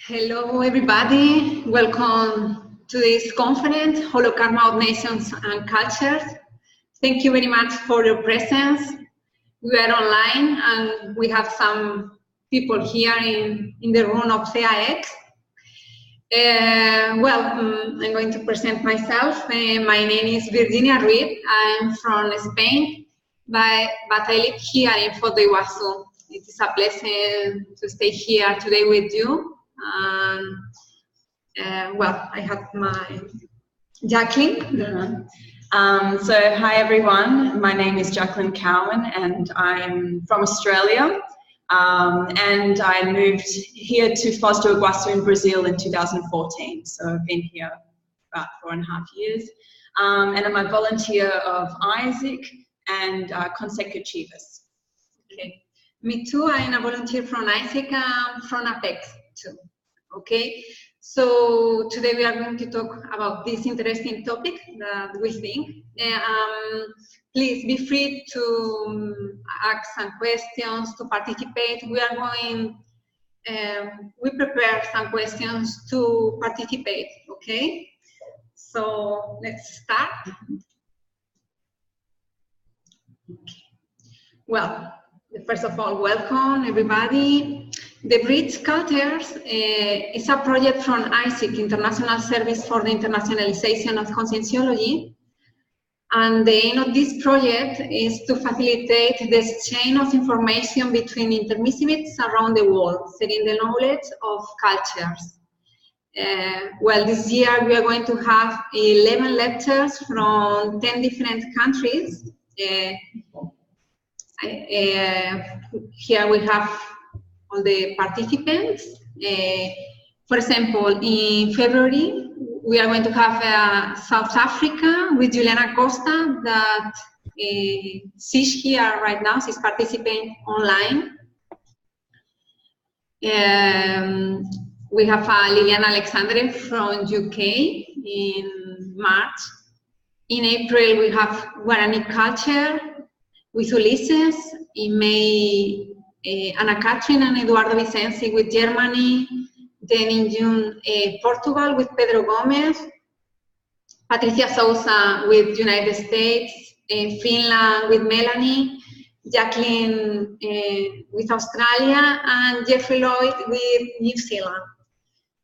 Hello, everybody. Welcome to this conference, Holokarma of Nations and Cultures. Thank you very much for your presence. We are online and we have some people here in the room of CIX. I'm going to present myself. My name is Virginia Ruiz. I'm from Spain, but I live here in Foz do Iguaçu. It is a blessing to stay here today with you. I have my Jacqueline. So hi everyone, my name is Jacqueline Cowan and I'm from Australia, and I moved here to Foz do Iguaçu in Brazil in 2014, so I've been here about 4.5 years, and I'm a volunteer of Isaac and Conscientiology. Okay. Me too, I'm a volunteer from Isaac and from Apex too. Okay, so today we are going to talk about this interesting topic that we think. Please be free to ask some questions, to participate. We prepare some questions to participate, okay? So let's start. Okay. Well, first of all, welcome everybody. The Bridge Cultures is a project from ISIC, International Service for the Internationalization of Conscientiology. And the aim of this project is to facilitate the exchange of information between intermissivists around the world, sharing the knowledge of cultures. This year we are going to have 11 lectures from 10 different countries. Here we have all the participants. For example, in February, we are going to have South Africa with Juliana Costa that she's here right now. She's participating online. We have Liliana Alexandre from UK in March. In April, we have Guarani culture with Ulises. In May, Ana Catherine and Eduardo Vicenzi with Germany. Then in June, Portugal with Pedro Gomez. Patricia Sousa with United States. Finland with Melanie. Jacqueline with Australia. And Jeffrey Lloyd with New Zealand.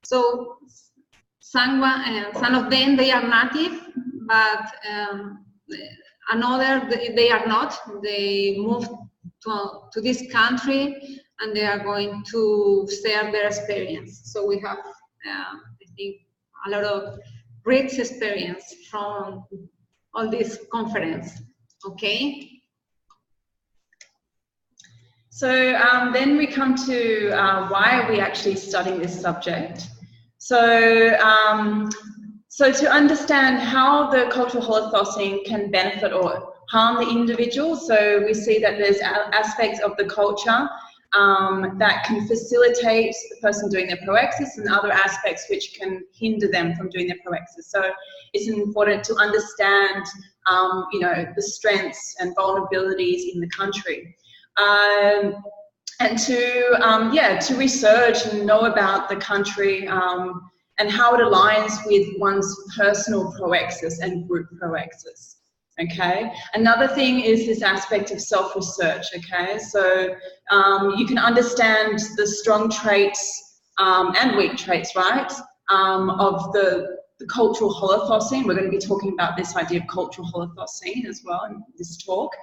So some of them, they are native, but another, they are not. They moved to this country and they are going to share their experience. So we have, I think, a lot of rich experience from all this conference, okay? So then we come to why are we actually studying this subject. So to understand how the cultural holothosene can benefit or harm the individual, so we see that there's aspects of the culture that can facilitate the person doing their proexis and other aspects which can hinder them from doing their proexis. So it's important to understand, the strengths and vulnerabilities in the country. And to research and know about the country and how it aligns with one's personal proexis and group proexis. Okay. Another thing is this aspect of self-research. Okay. So you can understand the strong traits and weak traits, right, of the cultural holothosene. We're going to be talking about this idea of cultural holothosene as well in this talk,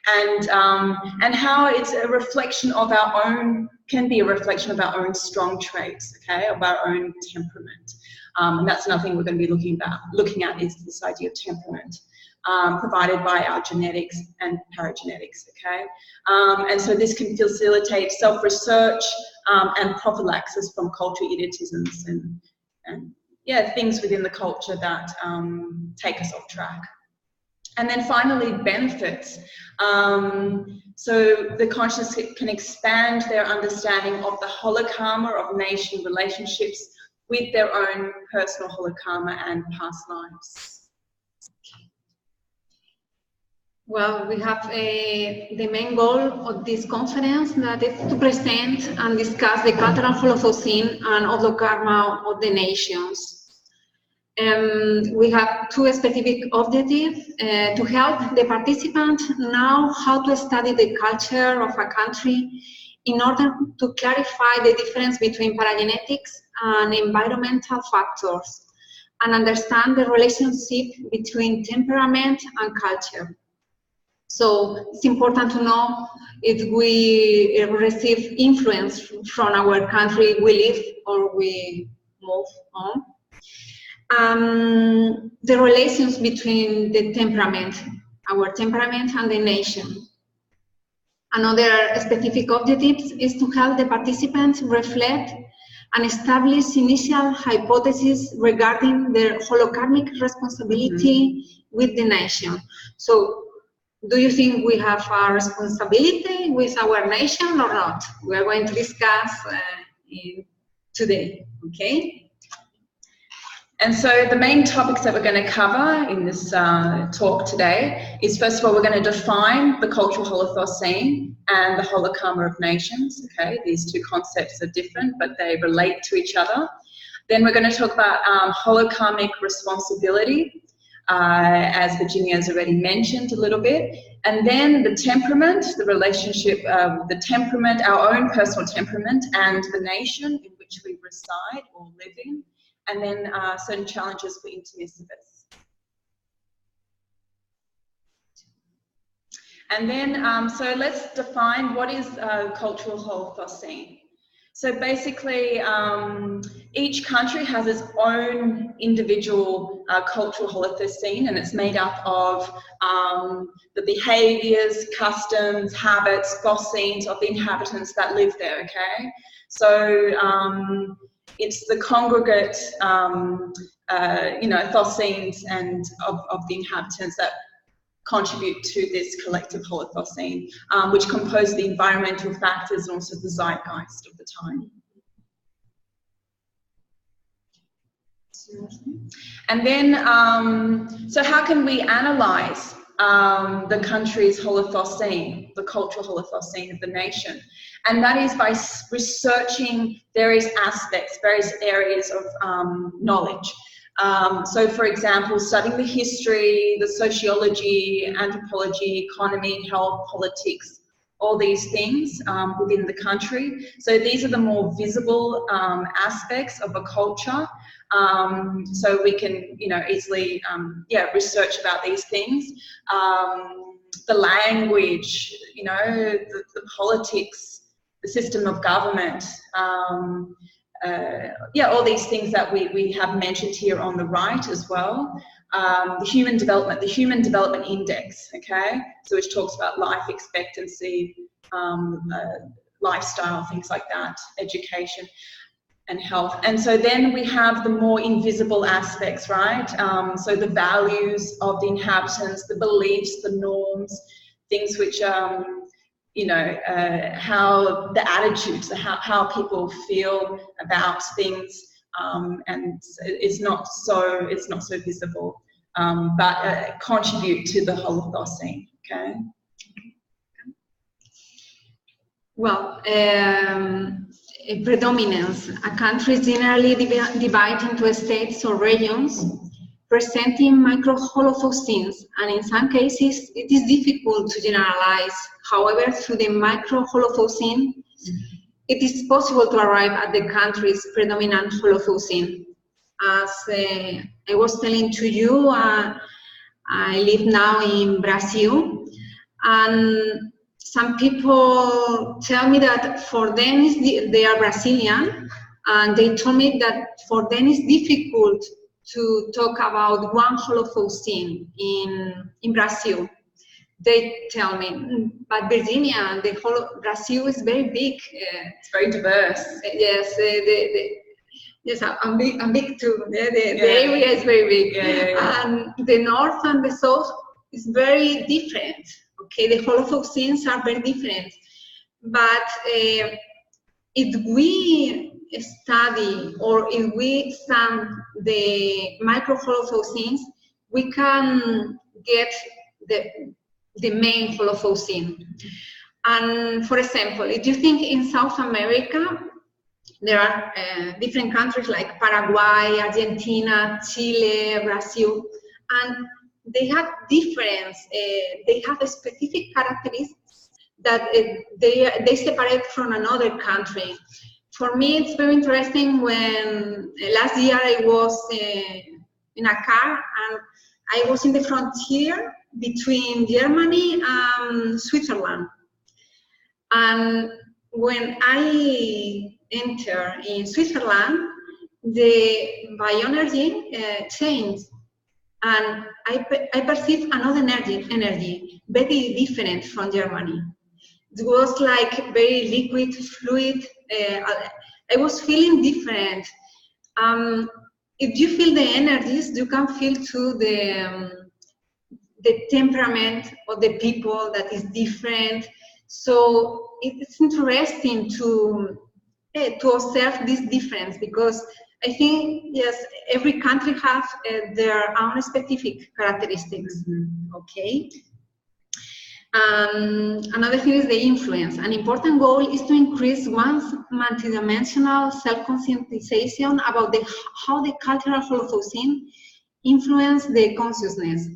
and how it's a reflection of our own, can be a reflection of our own strong traits, okay, of our own temperament. And that's another thing we're going to be looking at is this idea of temperament, provided by our genetics and paragenetics, okay? And so this can facilitate self-research and prophylaxis from cultural idiotisms and things within the culture that take us off track. And then finally, benefits. So the conscious can expand their understanding of the holokarma of nation relationships with their own personal holokarma and past lives. Well, we have the main goal of this conference, that is to present and discuss the cultural holothosene and Holokarma of the Nations. We have two specific objectives: to help the participants know how to study the culture of a country in order to clarify the difference between paragenetics and environmental factors, and understand the relationship between temperament and culture. So it's important to know if we receive influence from our country we live or we move on. The relations between the temperament, our temperament, and the nation. Another specific objective is to help the participants reflect and establish initial hypotheses regarding their holokarmic responsibility with the nation. So, do you think we have a responsibility with our nation or not? We are going to discuss today, okay? And so the main topics that we're going to cover in this talk today is, first of all, we're going to define the cultural holothosene and the Holokarma of Nations. Okay, these two concepts are different, but they relate to each other. Then we're going to talk about holokarmic responsibility, as Virginia has already mentioned a little bit. And then the temperament, the relationship of the temperament, our own personal temperament, and the nation in which we reside or live in. And then certain challenges for intermissivists. And then, so let's define what is cultural holothosene. So basically, each country has its own individual cultural holothosene, and it's made up of the behaviours, customs, habits, thosenes of the inhabitants that live there, okay? So, it's the congregate, thosenes and of the inhabitants that contribute to this collective holothosene, which compose the environmental factors and also the zeitgeist of the time. And then, so how can we analyse the country's holothosene, the cultural holothosene of the nation? And that is by researching various aspects, various areas of knowledge. So, for example, studying the history, the sociology, anthropology, economy, health, politics, all these things within the country. So these are the more visible aspects of a culture. So we can, easily, research about these things. The language, the politics, the system of government, all these things that we have mentioned here on the right as well. The human development index, okay? So which talks about life expectancy, lifestyle, things like that, education and health. And so then we have the more invisible aspects, right? So the values of the inhabitants, the beliefs, the norms, things which how the attitudes, how people feel about things, and it's not so visible, but contribute to the holothosene. Okay. Well, a predominance. A country is generally divided into states or regions, presenting micro-holothosenes, and in some cases it is difficult to generalize. However, through the micro-holothosene, it is possible to arrive at the country's predominant holothosene. As I was telling to you, I live now in Brazil, and some people tell me that for them they are Brazilian, and they told me that for them it's difficult to talk about one holothosene in Brazil. They tell me, but Virginia, Brazil is very big. It's very diverse. Yes, yes, I'm big too. The area is very big. And the north and the south is very different. Okay, the holothosenes are very different. But if we study or if we examine the micro-holothosenes, we can get the main holothosene. And for example, if you think in South America, there are different countries like Paraguay, Argentina, Chile, Brazil, and they have difference. They have a specific characteristics that they separate from another country. For me, it's very interesting when last year I was in a car and I was in the frontier between Germany and Switzerland. And when I enter in Switzerland, the bioenergy changed, and I perceived another energy very different from Germany. It was like very liquid, fluid. I was feeling different. If you feel the energies, you can feel too the temperament of the people that is different. So it's interesting to observe this difference, because I think, yes, every country has their own specific characteristics. Okay. Another thing is the influence. An important goal is to increase one's multidimensional self-conscientization about how the cultural holothosene influence the consciousness.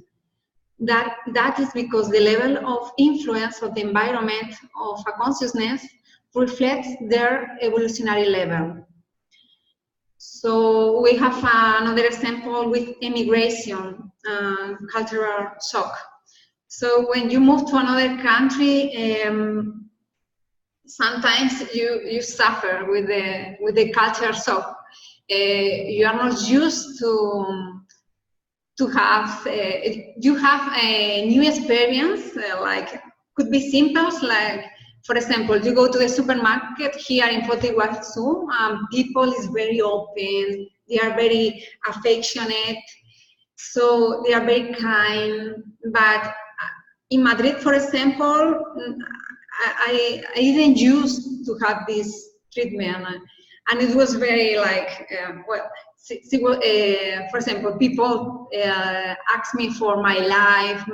That is because the level of influence of the environment of a consciousness reflects their evolutionary level. So we have another example with immigration, cultural shock. So when you move to another country, sometimes you suffer with the culture shock. You are not used to have you have a new experience, like could be simple, like for example, you go to the supermarket here in Potiguazu, people is very open, they are very affectionate, so they are very kind. But in Madrid, for example, I didn't used to have this treatment, and it was very like, for example, people ask me for my life,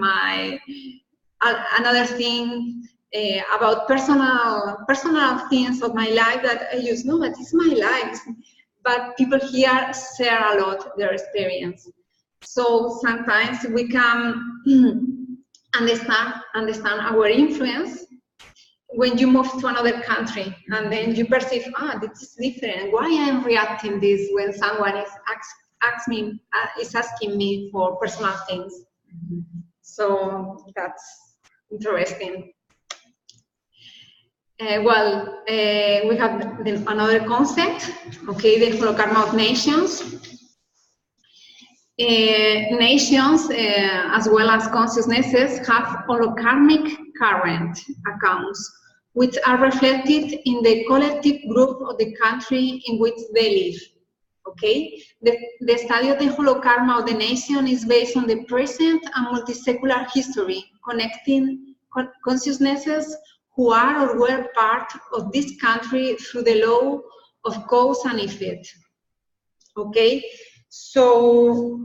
another thing about personal things of my life that I use. No, but it's my life. But people here share a lot their experience. So sometimes we can understand our influence when you move to another country, and then you perceive, this is different. Why I am reacting this when someone is asking me for personal things? So that's interesting. We have another concept, okay, the Holokarma of Nations. Nations, as well as consciousnesses, have holokarmic current accounts, which are reflected in the collective group of the country in which they live. Okay, the study of the holokarma of the nation is based on the present and multi-secular history, connecting consciousnesses who are or were part of this country through the law of cause and effect. Okay, so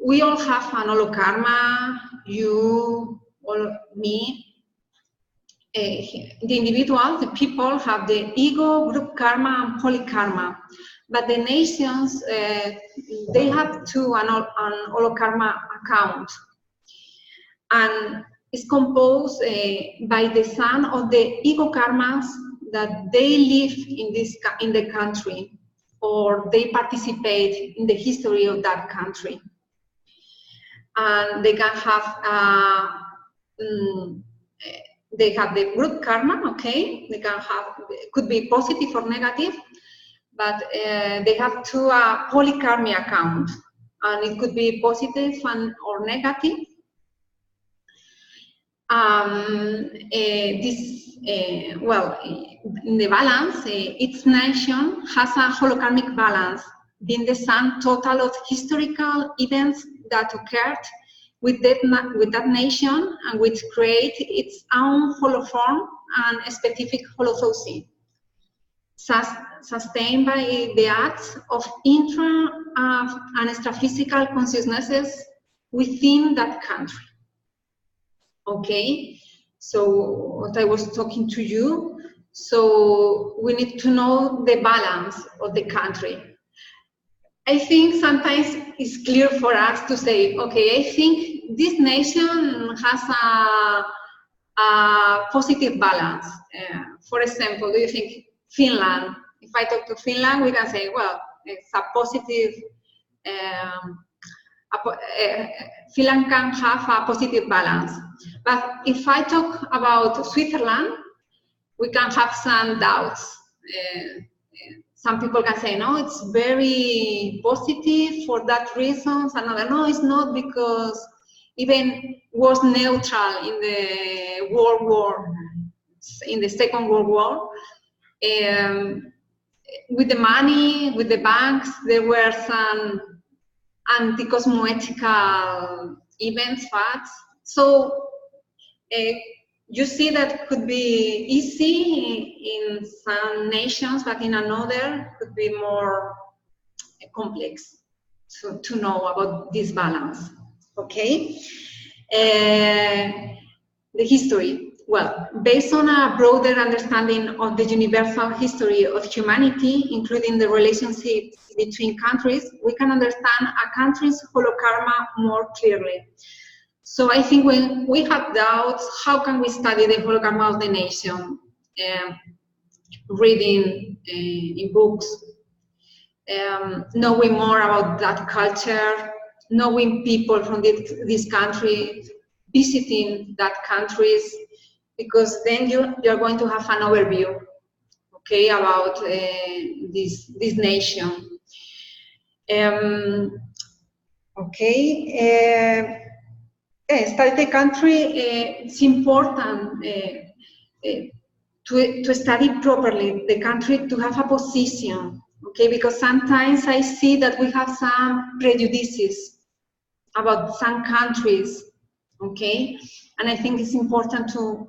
we all have an holokarma, you or me. The individual, the people, have the ego, group karma, and polykarma. But the nations, they have too an holokarma account. And it's composed by the sum of the ego karmas that they live in the country, or they participate in the history of that country. And they can have they have the group karma, okay? They can have, could be positive or negative, but they have two polykarmic account, and it could be positive or negative. In the balance, each nation has a holokarmic balance, being the sum total of historical events that occurred with that nation, and which create its own holoform and a specific holothosene, sustained by the acts of intra and extraphysical consciousnesses within that country. Okay, so what I was talking to you, so we need to know the balance of the country. I think sometimes it's clear for us to say, okay, I think this nation has a positive balance. For example, do you think Finland, if I talk to Finland, we can say, well, it's a positive, Finland can have a positive balance. But if I talk about Switzerland, we can have some doubts. Some people can say, no, it's very positive for that reasons. Another, no, it's not, because even was neutral in the World War, in the Second World War. With the money, with the banks, there were some anti-cosmoetical events, facts. So you see that could be easy in some nations, but in another could be more complex to know about this balance. Okay? The history. Well, based on a broader understanding of the universal history of humanity, including the relationships between countries, we can understand a country's holokarma more clearly. So I think when we have doubts, how can we study the holokarma of the nation? Reading in books, knowing more about that culture, knowing people from this country, visiting that countries, because then you're going to have an overview, okay, about this nation. Study the country, it's important to study properly the country, to have a position, okay, because sometimes I see that we have some prejudices about some countries, okay, and I think it's important to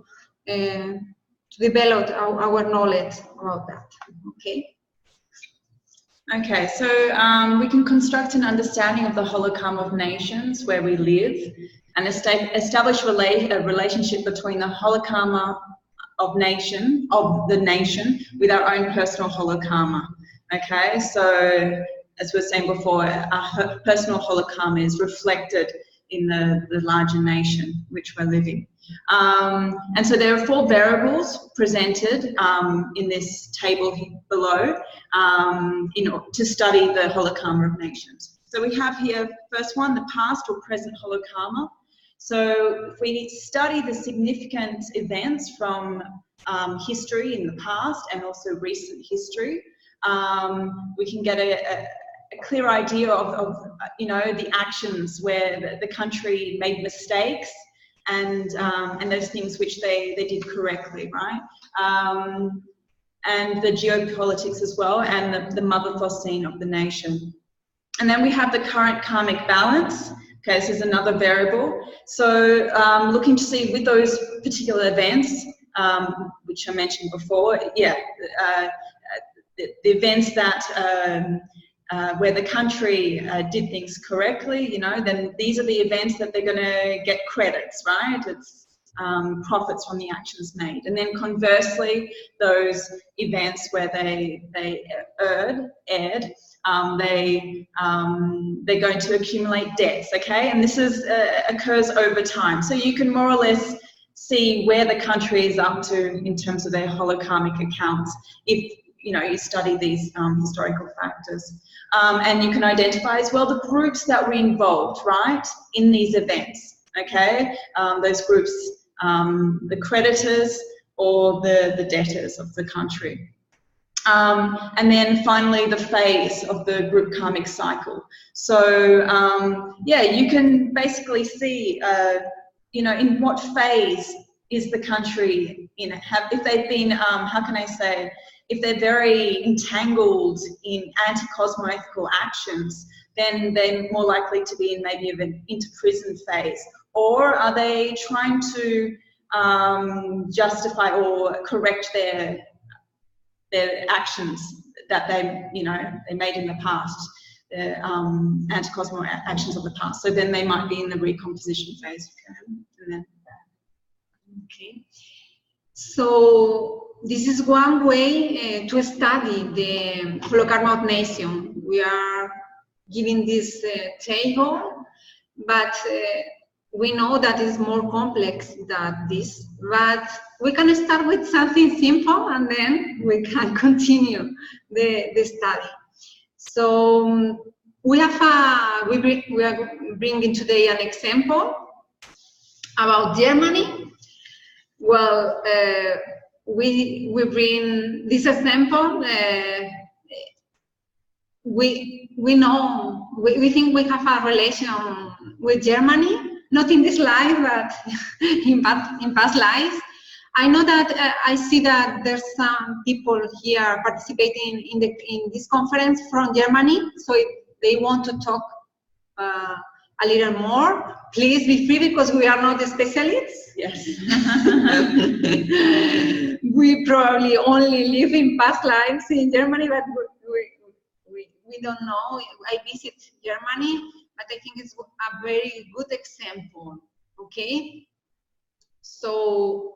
develop our knowledge about that, okay. Okay, so we can construct an understanding of the Holokarma of Nations where we live and establish a relationship between the Holokarma of the nation with our own personal holokarma. Okay, so as we were saying before, our personal holokarma is reflected in the larger nation which we're living. And so there are 4 variables presented in this table below to study the Holokarma of Nations. So we have here, first one, the past or present holokarma. So if we study the significant events from history in the past and also recent history, we can get a clear idea of the actions where the country made mistakes and those things which they did correctly, right? And the geopolitics as well, and the holothosene of the nation. And then we have the current karmic balance. Okay, this is another variable. So looking to see with those particular events, which I mentioned before, the events that where the country did things correctly, then these are the events that they're going to get credits, right? It's profits from the actions made. And then conversely, those events where they erred, they're going to accumulate debts, okay? And this occurs over time. So you can more or less see where the country is up to in terms of their holokarmic accounts if you study these historical factors. And you can identify as well the groups that were involved, right, in these events, okay? Those groups, the creditors or the debtors of the country. And then finally, the phase of the group karmic cycle. So, you can basically see, in what phase is the country in? If they've been, if they're very entangled in anti-cosmoethical actions, then they're more likely to be in maybe an into-prison phase. Or are they trying to justify or correct their actions that they made in the past, the anti-cosmo actions of the past? So then they might be in the recomposition phase. Okay? And then, Okay. So this is one way to study the Holokarma of Nations. We are giving this table, but we know that it's more complex than this. But we can start with something simple, and then we can continue the study. So we are bringing today an example about Germany. Well, we bring this example. We think we have a relation with Germany, not in this life, but in past lives. I know that I see that there's some people here participating in this conference from Germany. So if they want to talk a little more, please be free, because we are not the specialists. Yes. We probably only live in past lives in Germany, but we don't know. I visit Germany, but I think it's a very good example. Okay, so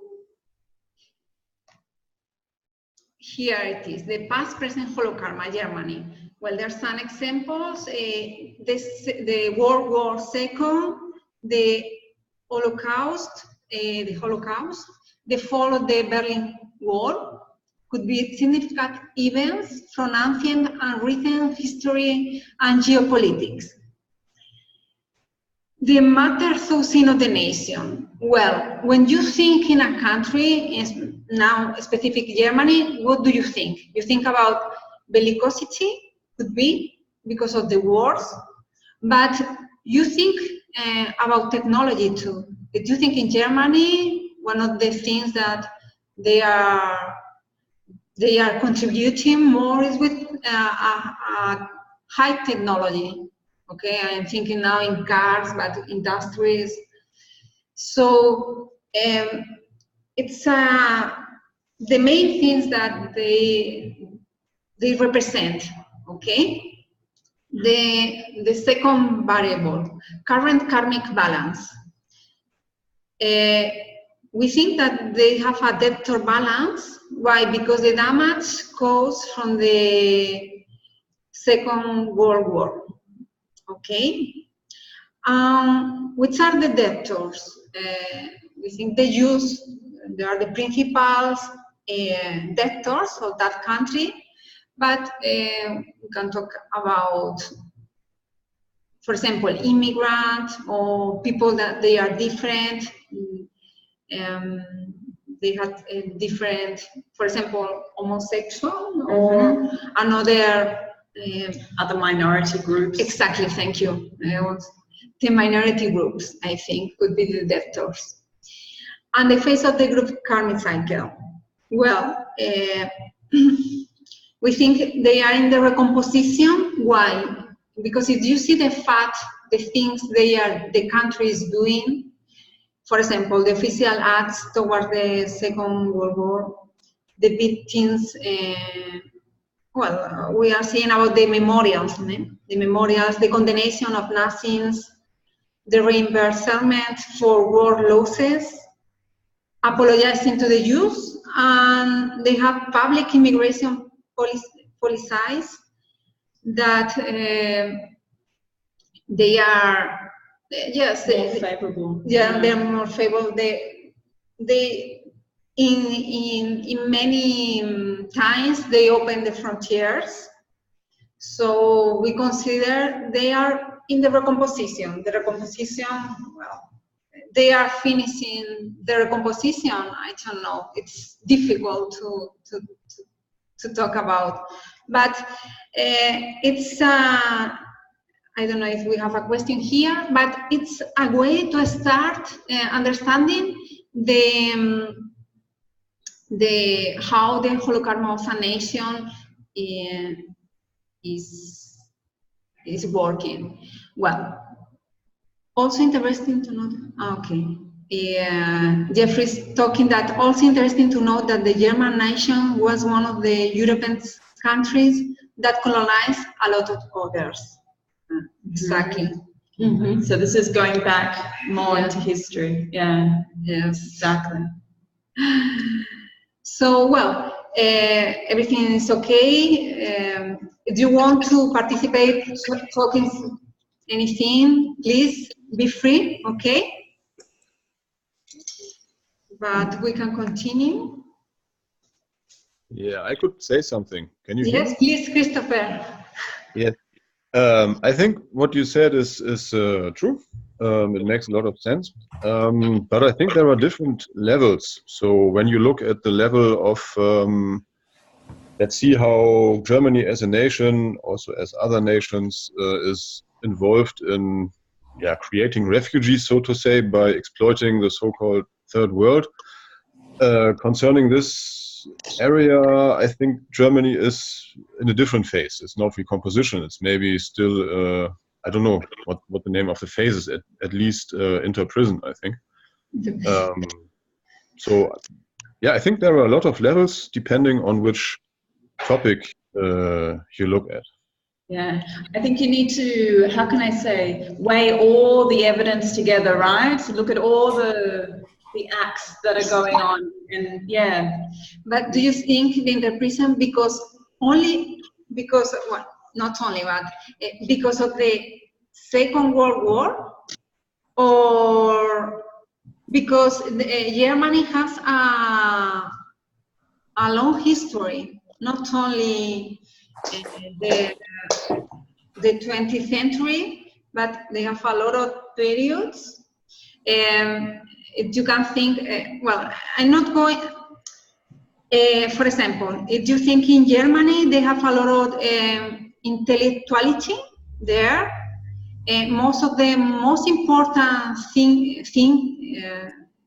here it is, the past, present Holokarma, Germany. Well, there's some examples. The World War II, the Holocaust, the fall of the Berlin Wall, could be significant events from ancient and recent history and geopolitics. The holothosene of the nation. Well, when you think in a country, now specific Germany, what do you think? You think about bellicosity, could be because of the wars, but you think about technology too. If you think in Germany, one of the things that they are contributing more is with high technology. Okay, I'm thinking now in cars, but industries. So it's the main things that they represent. Okay, the second variable, current karmic balance. We think that they have a debtor balance. Why? Because the damage caused from the Second World War. Okay. Which are the debtors? We think they are the principal debtors of that country, but we can talk about, for example, immigrants or people that they are different. They have different, for example, homosexual or another. Other minority groups. Exactly, thank you. The minority groups, I think, could be the debtors. And the phase of the group karmic cycle. Well, we think they are in the recomposition. Why? Because if you see the things the country is doing, for example, the official acts towards the Second World War, the victims. Well, we are seeing about the memorials, the condemnation of Nazis, the reimbursement for war losses, apologizing to the Jews, and they have public immigration policies that they are, yes, more favorable. Yeah, they're more favorable. They in many times they open the frontiers, so we consider they are in the recomposition. The recomposition, well, they are finishing the recomposition. I don't know. It's difficult to talk about, but it's. I don't know if we have a question here, but it's a way to start understanding how the Holokarma of a nation is working. Well, also interesting to note. Okay, Zephryus talking that also interesting to note that the German nation was one of the European countries that colonized a lot of others. Exactly. So this is going back more into history. Yeah. Yes. Exactly. So, well, everything is okay. If you want to participate, talking anything, please be free, okay? But we can continue. Yeah, I could say something. Can you hear me? Yes, please, Christopher. Yes. I think what you said is true. It makes a lot of sense. But I think there are different levels. So when you look at the level of, let's see how Germany as a nation, also as other nations, is involved in creating refugees, so to say, by exploiting the so-called third world. Concerning this area, I think Germany is in a different phase. It's not recomposition. It's maybe still, I don't know what the name of the phase is, at least inter-prison, I think. So, yeah, I think there are a lot of levels depending on which topic you look at. Yeah, I think you need to, how can I say, weigh all the evidence together, right? So look at all the acts that are going on, and yeah. But do you think the interpretation because well, not only, but because of the Second World War, or because Germany has a long history, not only the 20th century, but they have a lot of periods. If you can think, well, I'm not going, for example, if you think in Germany, they have a lot of intellectuality there. Most of the most important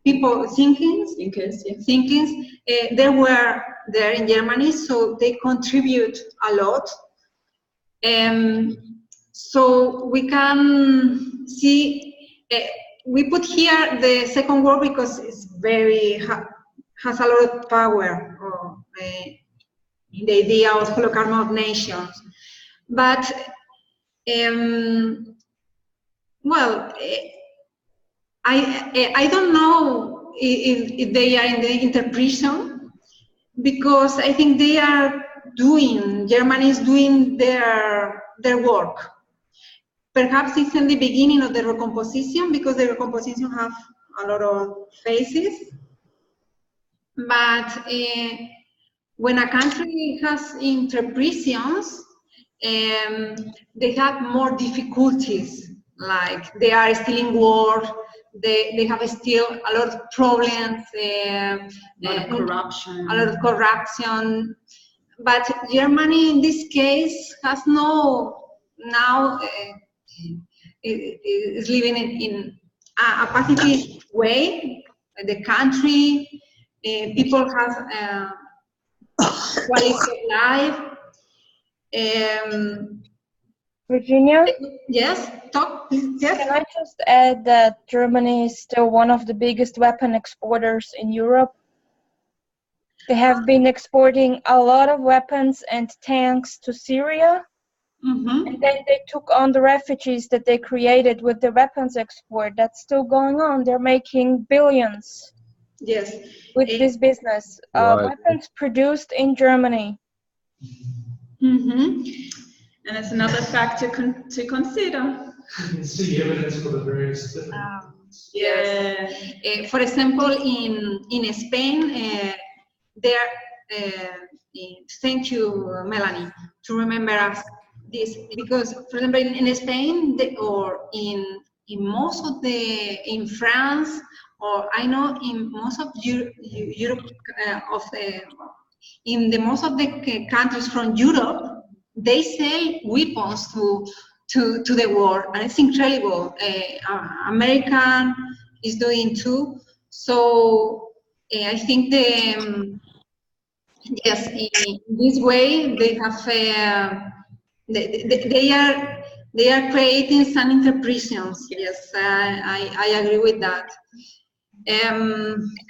people thinkings, they were there in Germany, so they contribute a lot. So we can see, we put here the Second War because it's has a lot of power in the idea of Holokarma of Nations. But, well, I don't know if they are in the interpretation, because I think they are Germany is doing their work. Perhaps it's in the beginning of the recomposition, because the recomposition have a lot of phases. But when a country has interpretations, they have more difficulties. Like they are still in war, they have still a lot of problems, a lot of corruption. But Germany, in this case, has is living in a positive way. The country, people have quality of life. Virginia? Yes, talk. Yes. Can I just add that Germany is still one of the biggest weapon exporters in Europe? They have been exporting a lot of weapons and tanks to Syria. Mm-hmm. And then they took on the refugees that they created with the weapons export. That's still going on. They're making billions. Yes. With this business. Right. Weapons produced in Germany. Mm-hmm. And it's another factor to consider. You can see evidence for the various different. Yes. For example, in Spain, thank you, Melanie, to remember us this, because, for example, in Spain or in most of in France, or I know in most of Europe, in most of the countries from Europe, they sell weapons to the war, and it's incredible. American is doing too. So I think yes, in this way they have they are creating some interpretations. Yes, I agree with that.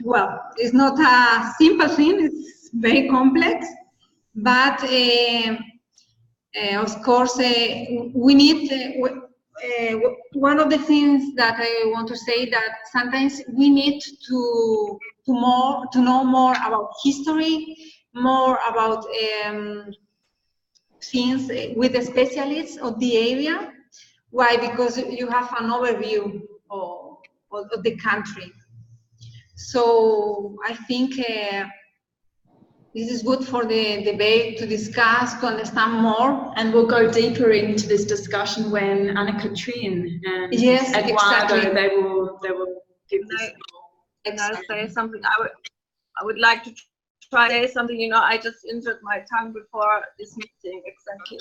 Well, it's not a simple thing. It's very complex, but of course we need one of the things that I want to say that sometimes we need to know more about history, more about things with the specialists of the area. Why? Because you have an overview of the country. So I think this is good for the debate to discuss, to understand more. And we'll go deeper into this discussion when Anna-Katrine and Yes, Waldo, exactly. they will give this. And I'll say something. I would like to try to say something. You know, I just injured my tongue before this meeting, exactly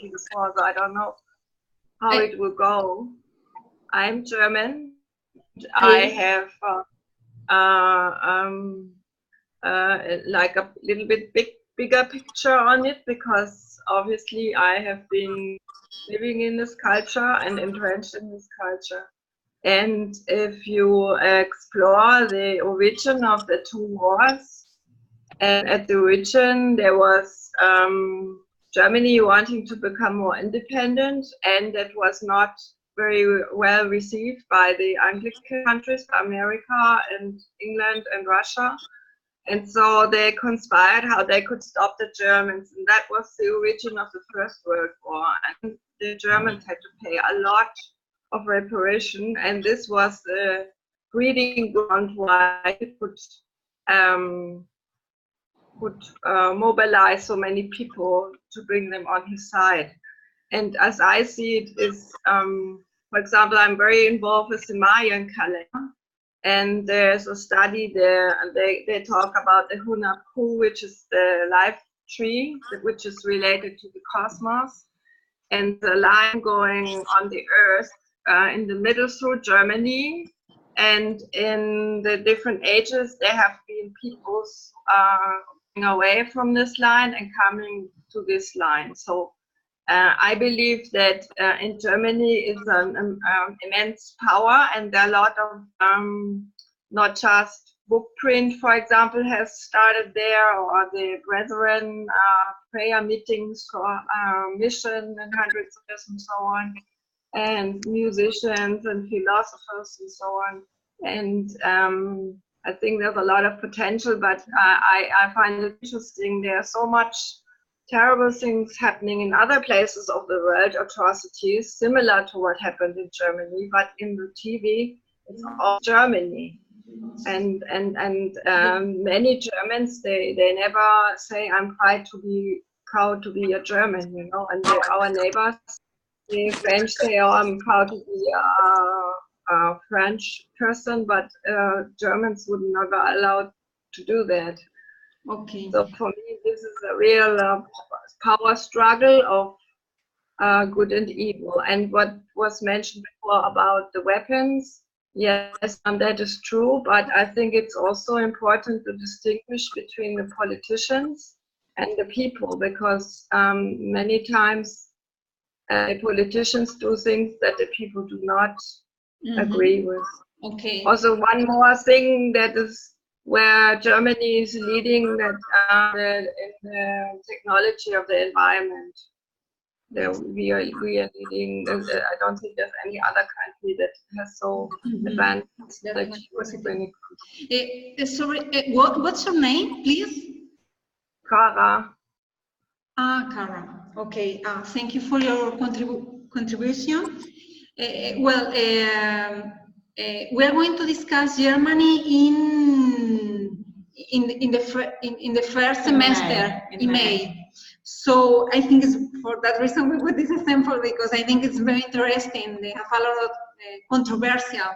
before, so I don't know how it will go. I'm German. I have like a little bit bigger picture on it, because obviously I have been living in this culture and entrenched in this culture. And if you explore the origin of the two wars, and at the origin there was Germany wanting to become more independent, and that was not very well received by the Anglican countries, America and England and Russia. And so they conspired how they could stop the Germans, and that was the origin of the First World War. And the Germans had to pay a lot of reparation, and this was the breeding ground why he could mobilize so many people to bring them on his side. And as I see it is, for example, I'm very involved with the Mayan calendar. And there's a study there, and they talk about the Hunapu, which is the life tree, which is related to the cosmos, and the line going on the earth in the middle through Germany. And in the different ages, there have been peoples going away from this line and coming to this line. So I believe that in Germany is an immense power, and there are a lot of not just book print, for example, has started there, or the Brethren prayer meetings for mission and hundreds of years and so on, and musicians and philosophers and so on. And I think there's a lot of potential, but I find it interesting. There's so much terrible things happening in other places of the world, atrocities similar to what happened in Germany, but in the TV it's all Germany. And many Germans, they never say I'm proud to be a German, you know. And our neighbors, the French, say, oh, I'm proud to be a French person, but Germans would never allow to do that. Okay. So for me, this is a real power struggle of good and evil. And what was mentioned before about the weapons, yes, that is true. But I think it's also important to distinguish between the politicians and the people, because many times politicians do things that the people do not agree with. Okay. Also, one more thing that is where Germany is leading, that in the technology of the environment. We are leading. I don't think there's any other country that has so advanced technology. Sorry, what's your name, please? Kara. Kara. Okay. Thank you for your contribution. We are going to discuss Germany in the first semester in May. So I think it's for that reason we put this example, because I think it's very interesting. They have a lot of controversial.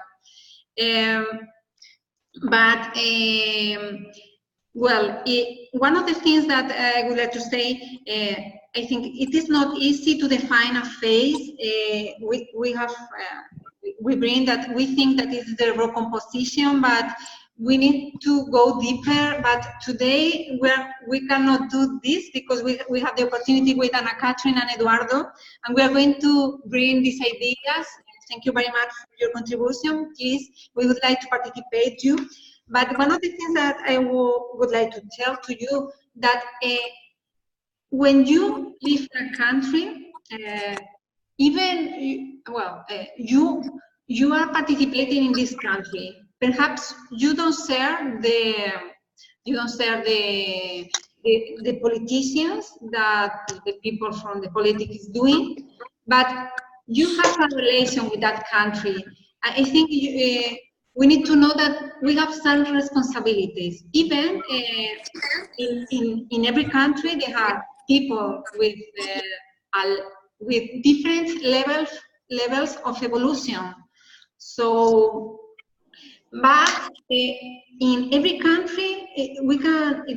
One of the things that I would like to say, I think it is not easy to define a phase. We bring that we think that is the recomposition, but we need to go deeper. But today we cannot do this because we have the opportunity with Anna-Katrine and Eduardo, and we are going to bring these ideas. Thank you very much for your contribution. Please, we would like to participate you. But one of the things that I would like to tell to you that when you live in a country, even you are participating in this country. Perhaps you don't share the politicians that the people from the politics is doing, but you have a relation with that country. I think we need to know that we have some responsibilities. Even in every country, they have people with different levels of evolution. So, but in every country, if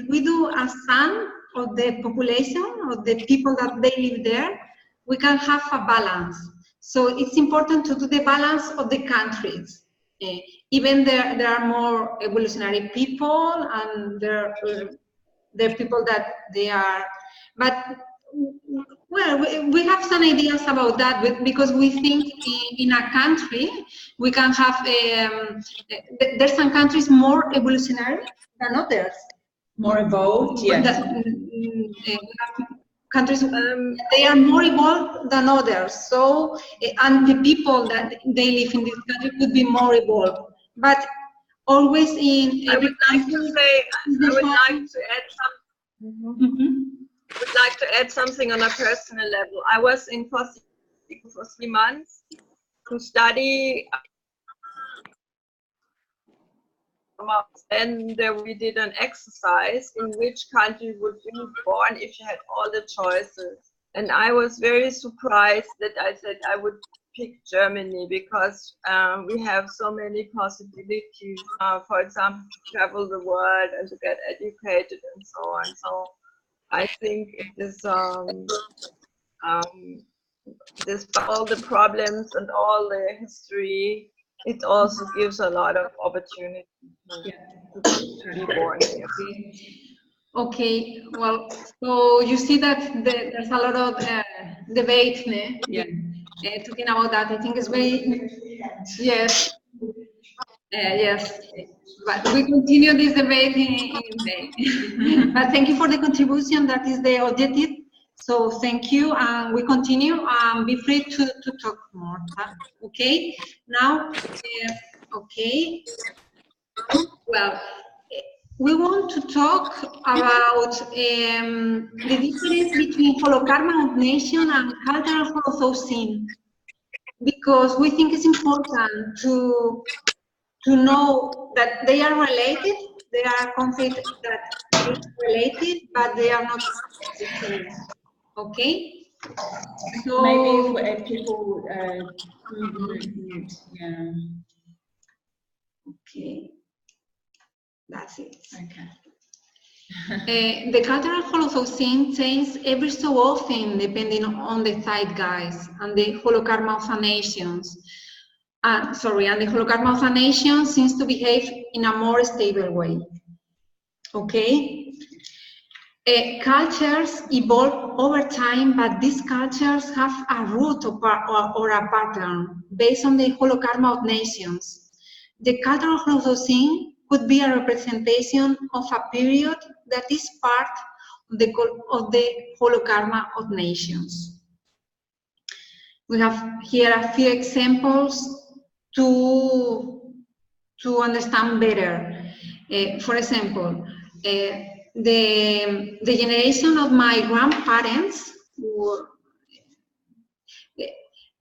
we do a sum of the population, of the people that they live there, we can have a balance. So it's important to do the balance of the countries. Even there are more evolutionary people, and there are people that they are, but well, we have some ideas about that, because we think in a country we can have, there's some countries more evolutionary than others. More evolved, yes. Countries, they are more evolved than others. So, and the people that they live in this country could be more evolved. But always in every country, I would like to add something on a personal level. I was in Costa Rica for 3 months to study, and we did an exercise in which country would you be born if you had all the choices. And I was very surprised that I said I would pick Germany, because we have so many possibilities, for example, to travel the world and to get educated and so on. So I think it is despite all the problems and all the history, it also gives a lot of opportunity to be born here. Okay, well, so you see that there's a lot of debate, talking about that. I think it's very, yes, yes, but we continue this debate in but thank you for the contribution. That is the objective. So thank you, and we continue. Be free to talk more. Okay, now, okay, well, we want to talk about the difference between Holokarma of Nations and cultural holothosene, because we think it's important to know that they are related. They are concepts that are related, but they are not the same. Okay? So maybe if people mute, yeah. Okay. That's it. Okay. The cultural holothosene changes every so often depending on the zeitgeist, and the Holokarma of the Nations. And the Holokarma of the Nations seems to behave in a more stable way. Okay? Cultures evolve over time, but these cultures have a root or a pattern based on the Holokarma of Nations. The cultural holothosene could be a representation of a period that is part of the Holokarma of Nations. We have here a few examples to understand better. For example, the generation of my grandparents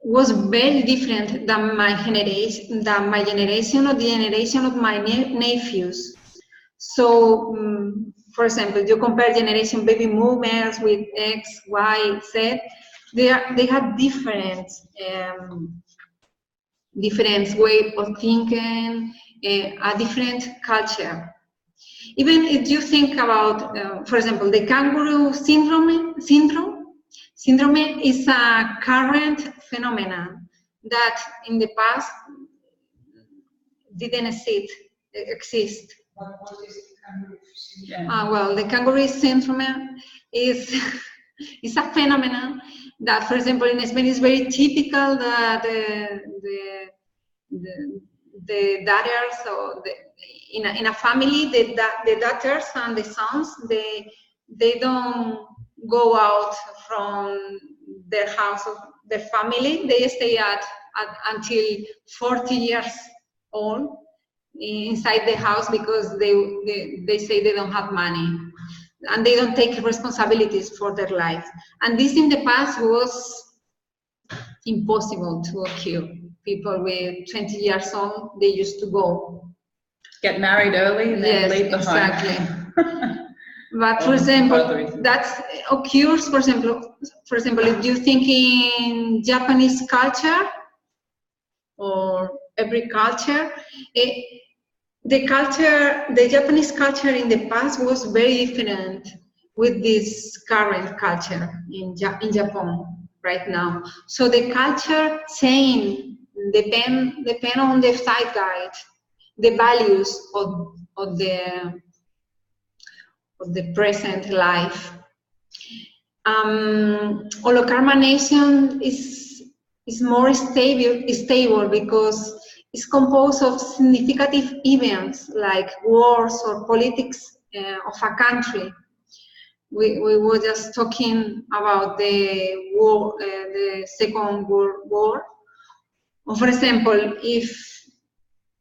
was very different than my generation or the generation of my nephews. So, for example, you compare generation baby boomers with X, Y, Z. They have different way of thinking, a different culture. Even if you think about, for example, the kangaroo syndrome is a current phenomenon that in the past didn't exist. What is kangaroo syndrome? Well, the kangaroo syndrome is a phenomenon that, for example, in Spain is very typical that the daughters, or in a family, the daughters and the sons, they don't go out from their house the family. They stay at until 40 years old inside the house because they say they don't have money and they don't take responsibilities for their life. And this in the past was impossible to occur. People with 20 years old, they used to go. Get married early and then leave the exactly. home. But for example, that occurs, for example, if you think in Japanese culture or every culture, the Japanese culture in the past was very different with this current culture in Japan right now. So the culture change depend on the zeitgeist, the values of the present life. Holokarma Nation is more stable because it's composed of significant events like wars or politics of a country. We were just talking about the war, the Second World War. Or for example, if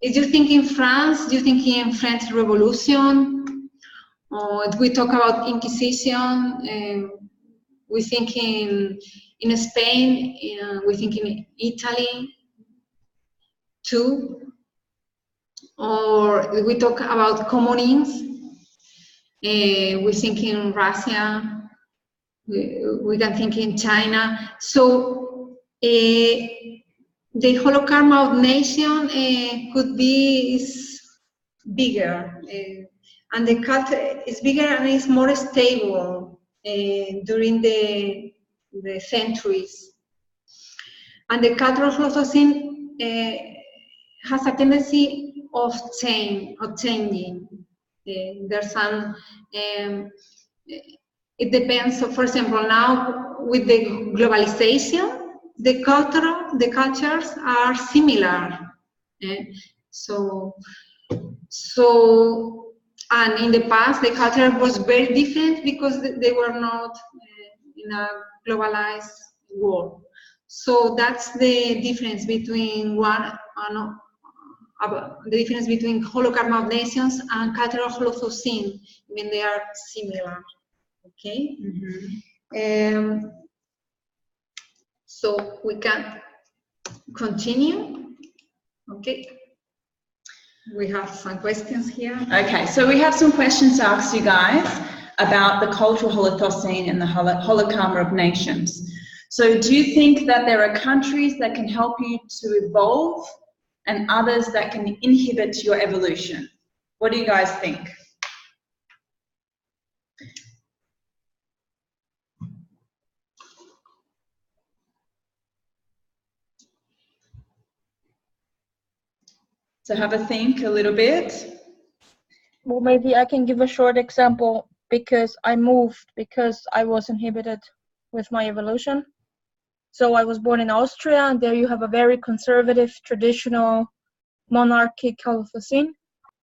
you think in France, you think in French Revolution. Or if we talk about Inquisition, we think in Spain, we think in Italy too. Or if we talk about communism, we think in Russia, we can think in China. So the Holokarma of Nations could be bigger, and the culture is bigger and is more stable during the centuries. And the cultural holothosene has a tendency of changing. There's some. It depends. So, for example, now with the globalization, the cultures are similar. So, and in the past, the culture was very different because they were not in a globalized world. So that's the difference between the difference between Holokarma of Nations and cultural holothosene. I mean, they are similar. Okay. Mm-hmm. So we can continue. Okay. We have some questions here. Okay, so we have some questions to ask you guys about the cultural holothosene and the Holokarma of Nations. So do you think that there are countries that can help you to evolve and others that can inhibit your evolution? What do you guys think? So have a think a little bit. Well, maybe I can give a short example because I moved because I was inhibited with my evolution. So I was born in Austria, and there you have a very conservative, traditional monarchic holothosene.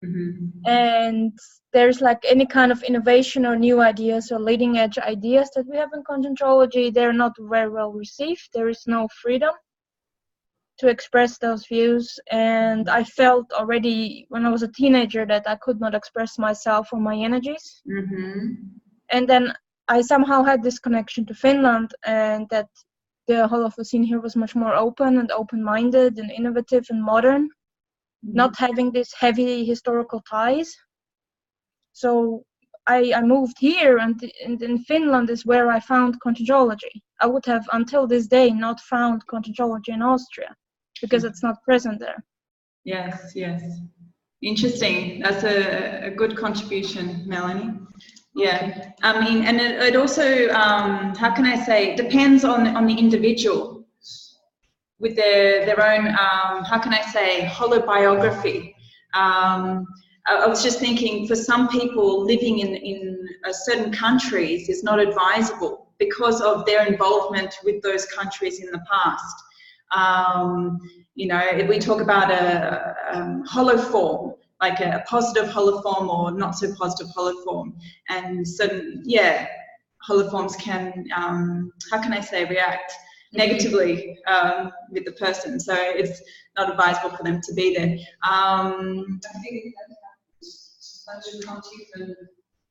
Mm-hmm. And there's like any kind of innovation or new ideas or leading edge ideas that we have in Conscientiology, they're not very well received. There is no freedom to express those views, and I felt already when I was a teenager that I could not express myself or my energies. Mm-hmm. And then I somehow had this connection to Finland, and that the holothosene here was much more open and open-minded and innovative and modern, not having these heavy historical ties. So I moved here, and in Finland is where I found Conscientiology. I would have until this day not found Conscientiology in Austria because it's not present there. Yes, yes. Interesting. That's a good contribution, Melanie. Yeah. I mean, and it also, how can I say, depends on the individual with their own, how can I say, holobiography. I was just thinking, for some people living in certain countries is not advisable because of their involvement with those countries in the past. You know, if we talk about a holoform, like a positive holoform or not so positive holoform, and certain, holoforms can, how can I say, react negatively with the person. So it's not advisable for them to be there. I think sometimes you can't even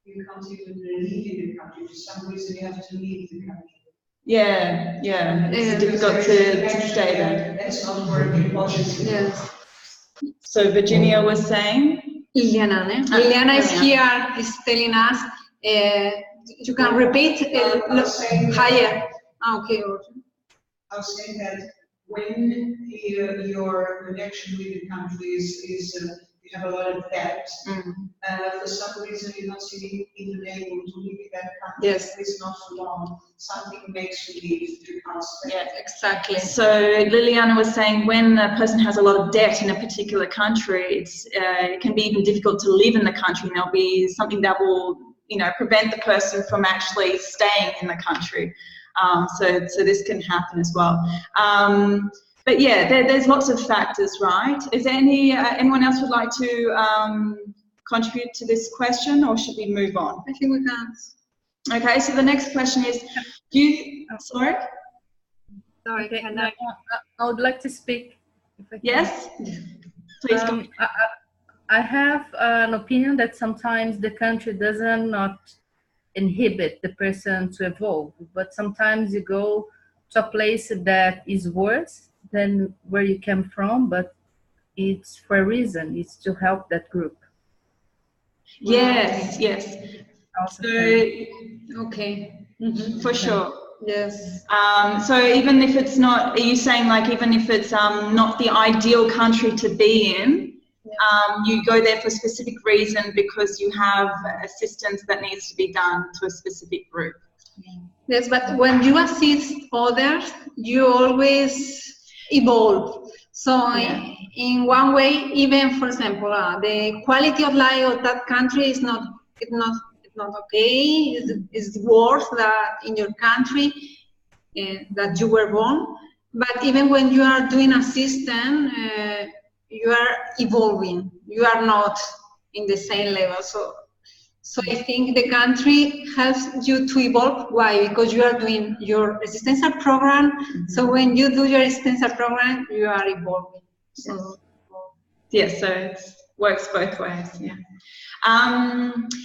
live in the country. For some reason, you have to leave the country. Yeah, it's difficult to stay there. That's not working. Yes. So Virginia was saying? Liliana, Liliana is here, is telling us, you can repeat higher. Okay. I was saying that when your connection with the country is you have a lot of debt, for some reason you're not even able to live in that country. Yes. It's not for long. Something makes you leave. You can't stay. Yeah, exactly. So Liliana was saying when a person has a lot of debt in a particular country, it can be even difficult to live in the country, and there'll be something that will, prevent the person from actually staying in the country. So this can happen as well. But yeah, there's lots of factors, right? Is there anyone else would like to contribute to this question, or should we move on? I think we can. Okay, so the next question is, sorry? Sorry, okay, can I? I would like to speak. If I can. Yes? Please go. I have an opinion that sometimes the country does not inhibit the person to evolve, but sometimes you go to a place that is worse than where you came from, but it's for a reason. It's to help that group. Yes. So, Okay. for sure. Yes. So even if it's not, are you saying like even if it's not the ideal country to be in, you go there for a specific reason because you have assistance that needs to be done to a specific group? Yes, but when you assist others, you always evolve. So in one way, even for example, the quality of life of that country is not okay. It's worse than in your country that you were born. But even when you are doing assistance, you are evolving. You are not in the same level. So I think the country helps you to evolve. Why? Because you are doing your existential program. So when you do your existential program, you are evolving. So yes, so it works both ways. Yeah.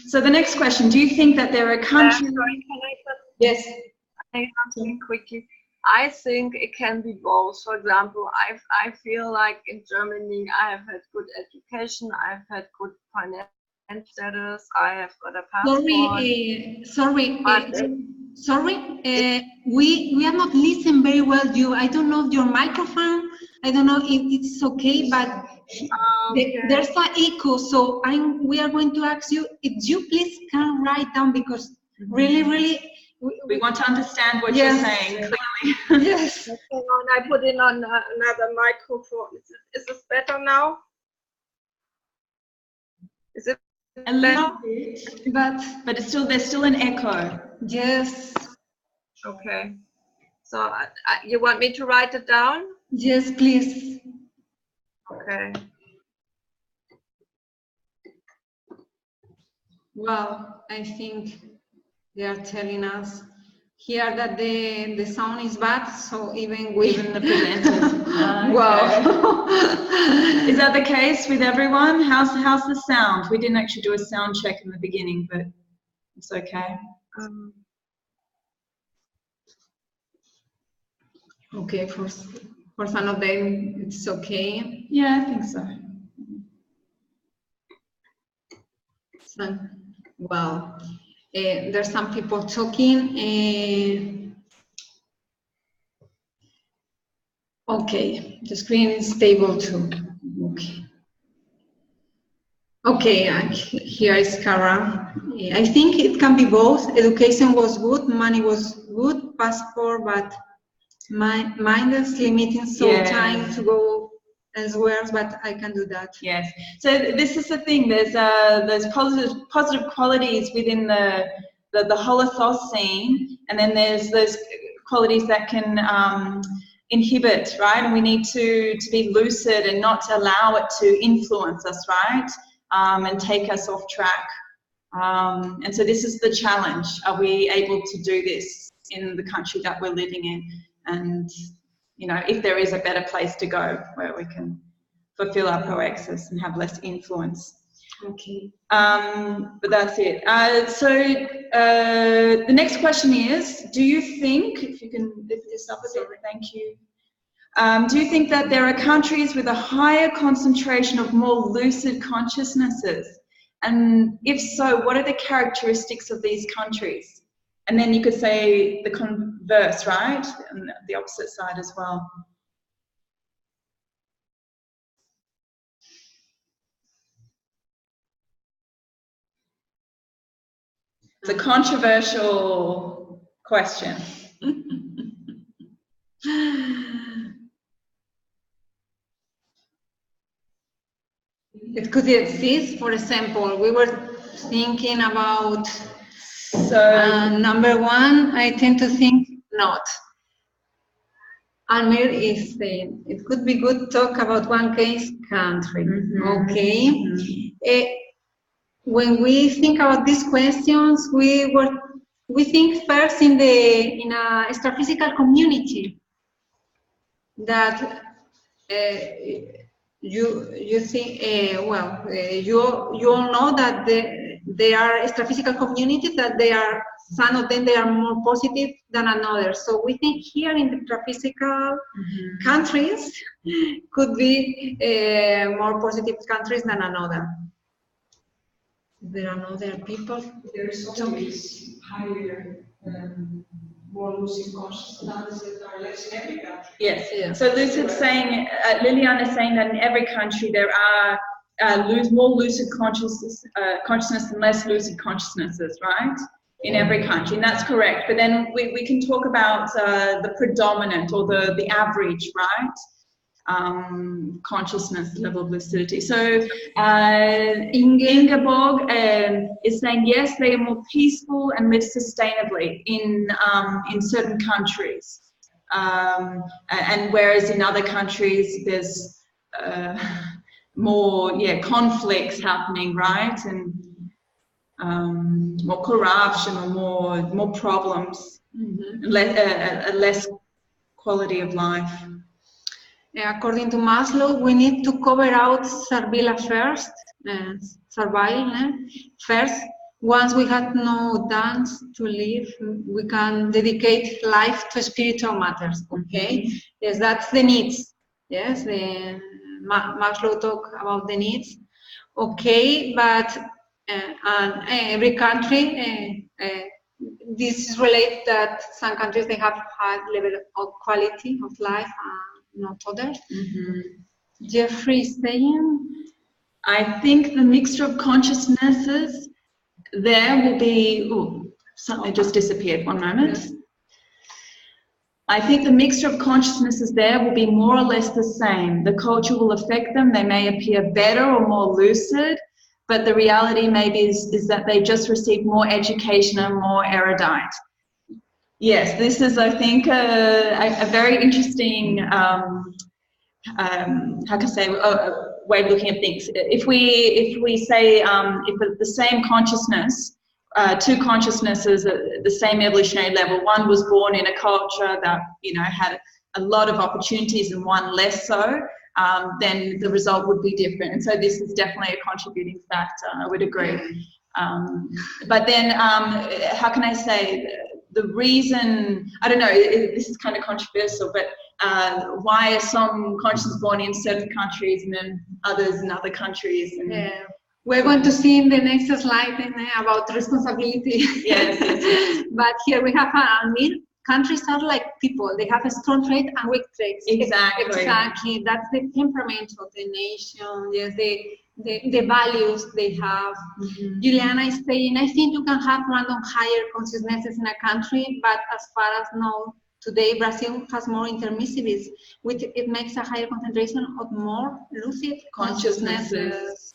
So the next question: do you think that there are countries? Sorry, can I yes. say something quickly? I think it can be both. For example, I feel like in Germany I have had good education, I've had good financial status, I have got a passport. We are not listening very well. I don't know your microphone. I don't know if it's okay, but there's an echo. So we are going to ask you if you please can write down, because really. We want to understand what you're saying clearly. Yes. I put in on another microphone. Is this better now? Is it a little bit, but it's still, there's still an echo. Yes. Okay. So you want me to write it down? Yes, please. Okay. Well, I think they are telling us here that the sound is bad, so even the presenters. Wow. Is that the case with everyone? How's the sound? We didn't actually do a sound check in the beginning, but it's okay. Okay, for some of them it's okay. Yeah, I think so. Well, there's some people talking. Okay, the screen is stable too. Okay, here is Cara. I think it can be both. Education was good, money was good, passport, but mine is limiting, so time to go elsewhere, but I can do that. Yes. So this is the thing. There's positive qualities within the holothosene, and then there's those qualities that can inhibit, right? And we need to be lucid and not allow it to influence us, right? And take us off track. And so this is the challenge. Are we able to do this in the country that we're living in? and you know, if there is a better place to go where we can fulfill our proexis and have less influence. Okay. But that's it. The next question is, do you think, if you can lift this up a bit, thank you. Do you think that there are countries with a higher concentration of more lucid consciousnesses? And if so, what are the characteristics of these countries? And then you could say the converse, right? And the opposite side as well. It's a controversial question. It could exist. For example, we were thinking about number one. I tend to think not. Almir is saying it could be good to talk about one case country. Okay. When we think about these questions, we think first in a astrophysical community that you think you all know that there are astrophysical communities that some of them they are more positive than others. So we think here in the astrophysical countries could be more positive countries than another. There are other people. There's always higher, more lucid consciousness that are less in every country. Yes. Yeah. So Lucid's saying, Liliana is saying that in every country there are more lucid consciousness and less lucid consciousnesses, right? In every country, and that's correct. But then we can talk about the predominant or the average, right? Consciousness level of lucidity. So Ingeborg is saying yes, they are more peaceful and live sustainably in certain countries, and whereas in other countries there's more conflicts happening, right, and more corruption or more problems, less quality of life. According to Maslow, we need to cover out Servila first, survival first. Once we have no dance to live, we can dedicate life to spiritual matters. Okay, yes, that's the needs. Yes, Maslow talk about the needs. Okay, but every country, this is related that some countries they have high level of quality of life. Not others. Jeffrey is saying, I think the mixture of consciousnesses there will be. Oh, something just disappeared. 1 moment. Yes. I think the mixture of consciousnesses there will be more or less the same. The culture will affect them. They may appear better or more lucid, but the reality maybe is that they just received more education and more erudite. Yes, this is, I think, a very interesting, how can I say, way of looking at things. If we say if the same consciousness, two consciousnesses at the same evolutionary level, one was born in a culture that had a lot of opportunities and one less so, then the result would be different. And so this is definitely a contributing factor. I would agree. But then, how can I say? The reason, I don't know, this is kind of controversial, but why are some consciousness born in certain countries and then others in other countries? And we're going to see in the next slide about responsibility. Yes. But here we have countries are like people. They have a strong trait and weak traits. Exactly. That's the temperament of the nation. Yes, the values they have. Juliana is saying, I think you can have random higher consciousnesses in a country, but as far as now, today Brazil has more intermissives, which it makes a higher concentration of more lucid consciousnesses.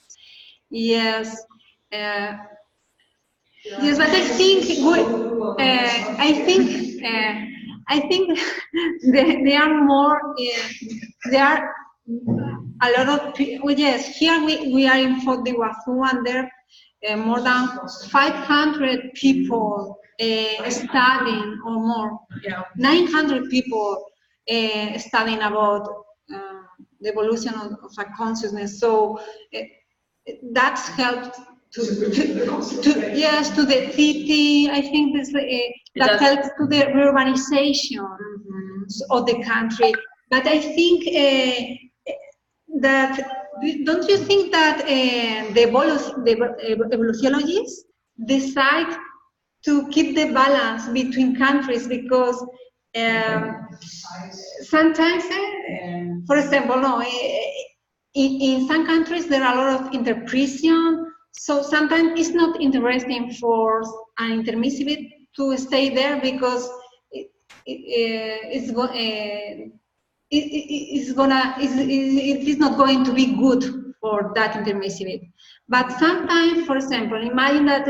Yes. Yes, but I think there are more. There are a lot of people. Yes, here we are in Foz do Iguaçu, and there more than 500 people studying or more, 900 people studying about the evolution of a consciousness. So that's helped to the city. I think this, that helps to the urbanization of the country. But I think that, don't you think that the evolutionologists decide to keep the balance between countries, because sometimes, for example, in some countries there are a lot of interpretation, so sometimes it's not interesting for an intermissivist to stay there, because it is not going to be good for that intermissivist. But sometimes, for example, imagine that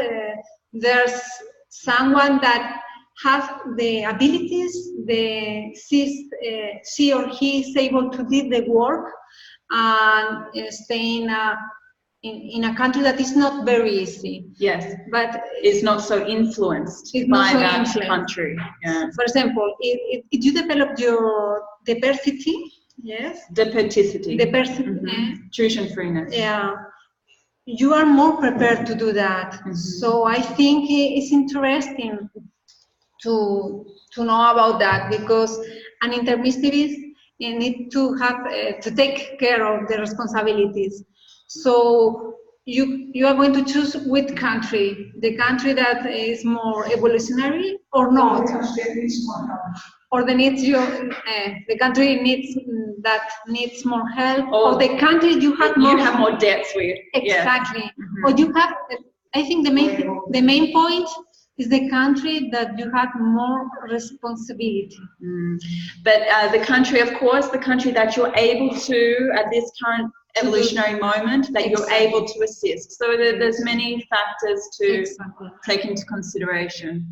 there's someone that has the abilities, she or he is able to do the work and stay in a country that is not very easy. Yes, but it's not so influenced by that country. Yeah. For example, if you develop your diversity, diversity, truth and freeness. Yeah, you are more prepared to do that. So I think it's interesting to know about that, because an intermissivist need to have to take care of the responsibilities. So you are going to choose which country, the country that is more evolutionary or not, or the country needs more help, or the country you have more depth with. Exactly. Or you have, I think the main point is the country that you have more responsibility. But the country, of course, the country that you're able to, at this current evolutionary moment, that you're able to assist. So there's many factors to take into consideration.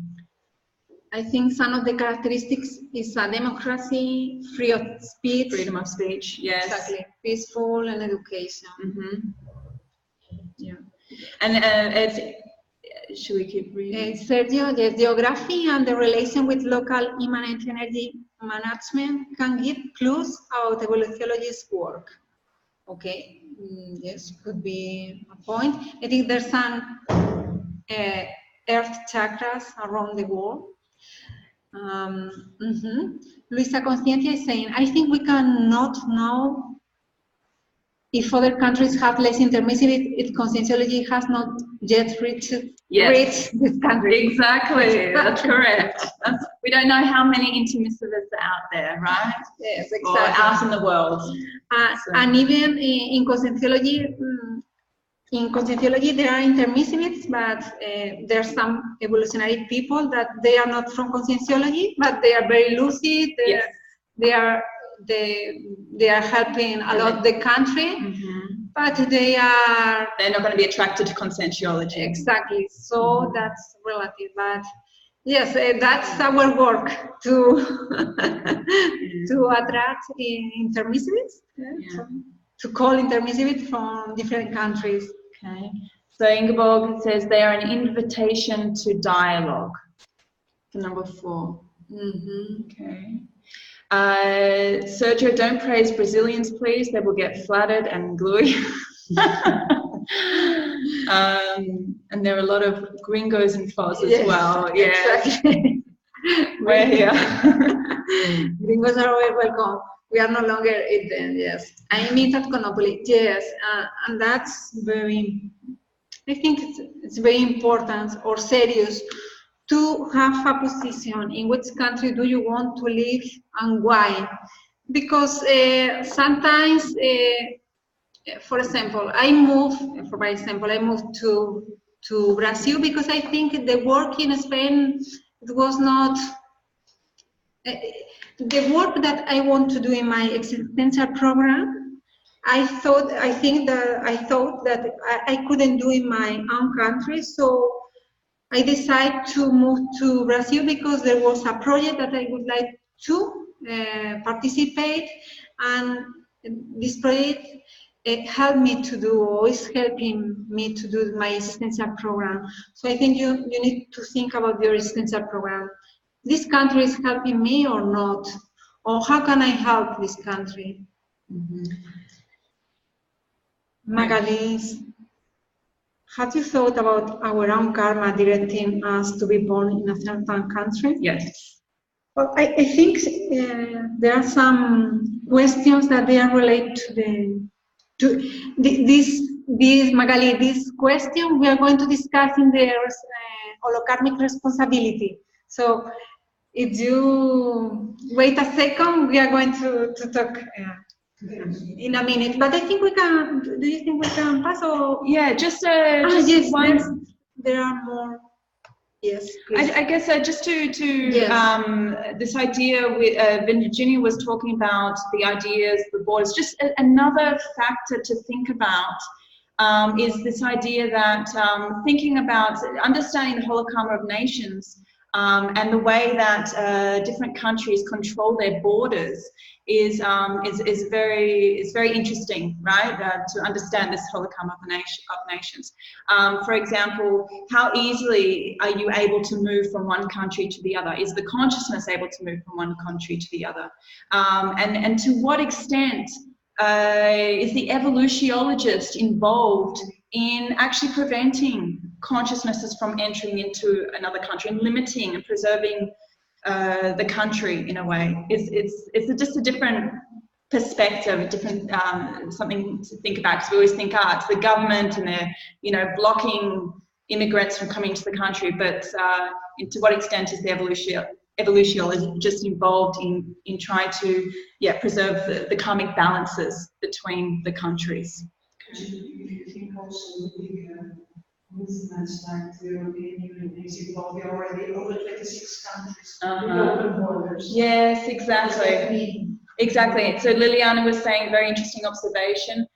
I think some of the characteristics is a democracy, freedom of speech, yes. Exactly, peaceful, and education. Yeah. And should we keep reading? Sergio, the geography and the relation with local immanent energy management can give clues about evolutionology's work. Okay, yes, could be a point. I think there's some earth chakras around the world. Luisa Conscientia is saying, I think we cannot know if other countries have less intermissivity if Conscientiology has not yet reached this country. Exactly, that's correct. We don't know how many intermissivists are out there, right? Yes, exactly. Or out in the world. And even in Conscientiology, there are intermissivists, but there are some evolutionary people that they are not from Conscientiology, but they are very lucid. They are helping a lot the country, but they're not going to be attracted to Conscientiology. Exactly. So that's relative, but yes, that's our work to attract intermissivists, to call intermissivists from different countries. Okay. So Ingeborg says they are an invitation to dialogue. For number 4. Okay. Sergio, don't praise Brazilians, please. They will get flattered and gluey. And there are a lot of gringos and Foz as well. Yeah. Exactly. We're here. Gringos are always welcome. We are no longer in them, yes. I meet at Conopoli, yes. And that's I think it's very important or serious to have a position in which country do you want to live and why. Because sometimes, for example, I moved to Brazil because I think the work in Spain, it was not, the work that I want to do in my existential program, I thought that I couldn't do in my own country, so I decided to move to Brazil because there was a project that I would like to participate, and this project helped me to do, or is helping me to do my existential program. So I think you need to think about your existential program. This country is helping me or not? Or how can I help this country? Magali, have you thought about our own karma directing us to be born in a certain country? Yes. Well, I think there are some questions that they are related to this Magali. This question we are going to discuss in the holokarmic responsibility. So if you wait a second, we are going to talk in a minute. But I think we can. Do you think we can pass? Or Yeah, just yes, one. there are more. Yes, I guess just to this idea with Virginia was talking about the ideas, the borders. Just another factor to think about is this idea that thinking about understanding the Holokarma of Nations and the way that different countries control their borders is very interesting, right? To understand this Holokarma of Nations. For example, how easily are you able to move from one country to the other? Is the consciousness able to move from one country to the other? And to what extent is the evolutionologist involved in actually preventing consciousnesses from entering into another country and limiting and preserving the country in a way? It's just a different perspective, a different something to think about, because we always think, it's the government and they're blocking immigrants from coming to the country, but to what extent is the evolutionologist involved in trying to preserve the karmic balances between the countries? You think also the movements like the European Union is involved already over 26 countries with open borders. Yes, exactly. Exactly. So Liliana was saying a very interesting observation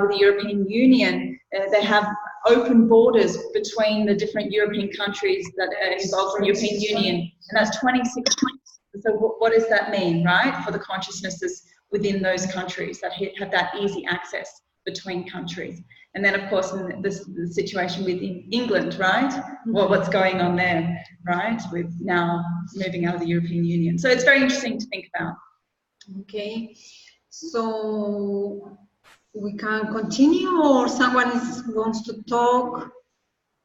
with the European Union. They have open borders between the different European countries that are involved in the European Union, and that's 26 countries. So what does that mean, right, for the consciousnesses within those countries that have that easy access between countries? And then, of course, in the situation within England, right? Well, what's going on there, right? With now moving out of the European Union. So it's very interesting to think about. Okay, so we can continue, or someone wants to talk?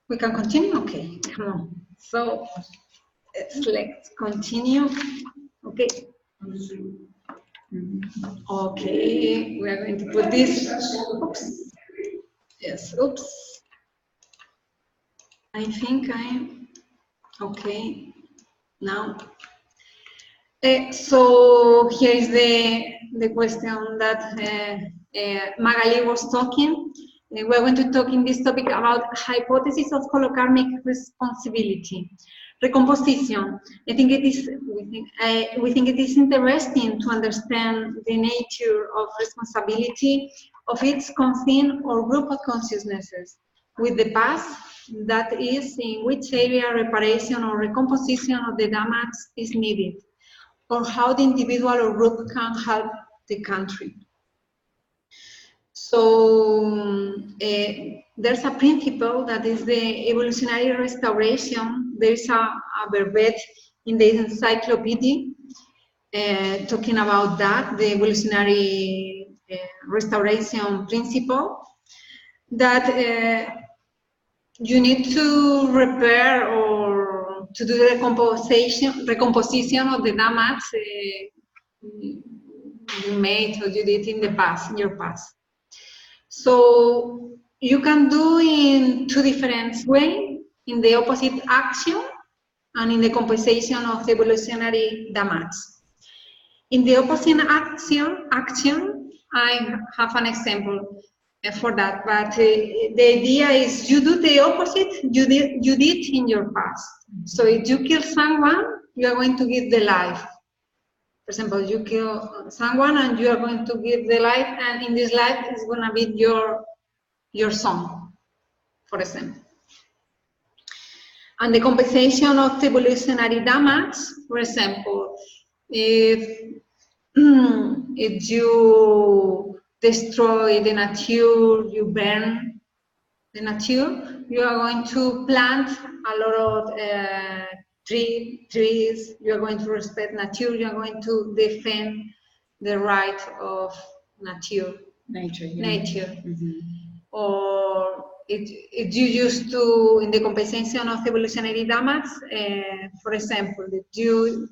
We can continue? Okay, come on. So let's continue. Okay. Okay, we are going to put this. Oops. Yes, oops. I think okay. Now. So here is the question that Magali was talking. We're going to talk in this topic about hypothesis of holokarmic responsibility. Recomposition. I think we think it is interesting to understand the nature of responsibility of each conscience or group of consciousnesses with the past, that is, in which area reparation or recomposition of the damage is needed, or how the individual or group can help the country. So there's a principle that is the evolutionary restoration. There's a verbatim in the encyclopedia talking about that, the evolutionary restoration principle, that you need to repair or to do the recomposition of the damage you made or you did in the past, in your past. So you can do in two different ways, in the opposite action and in the compensation of the evolutionary damage. In the opposite action, I have an example for that, but the idea is you do the opposite you did in your past. So if you kill someone, you are going to give the life. For example, you kill someone and you are going to give the life, and in this life is going to be your son, for example. And the compensation of the evolutionary damage, for example, if you destroy the nature, you burn the nature, you are going to plant a lot of trees, you are going to respect nature, you are going to defend the right of nature. Nature. Yeah. Nature. Mm-hmm. Or it you used to, in the compensation of evolutionary damage, for example, that you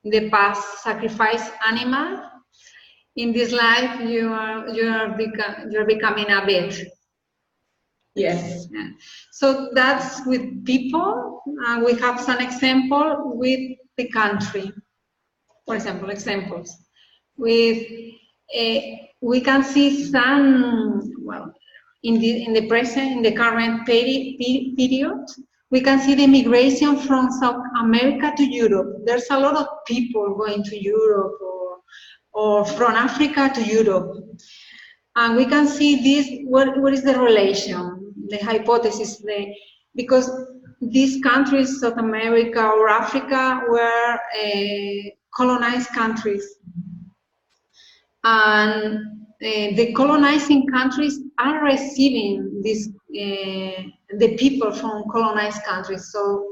in the past sacrifice animal, in this life you are becoming a vet. Yes. Yeah. So that's with people. We have some example with the country. For example, examples with we can see some, well, in the present, in the current period, we can see the migration from South America to Europe. There's a lot of people going to Europe, or from Africa to Europe. And we can see this, what is the relation, the hypothesis, because these countries, South America or Africa, were colonized countries. And the colonizing countries are receiving this, the people from colonized countries. So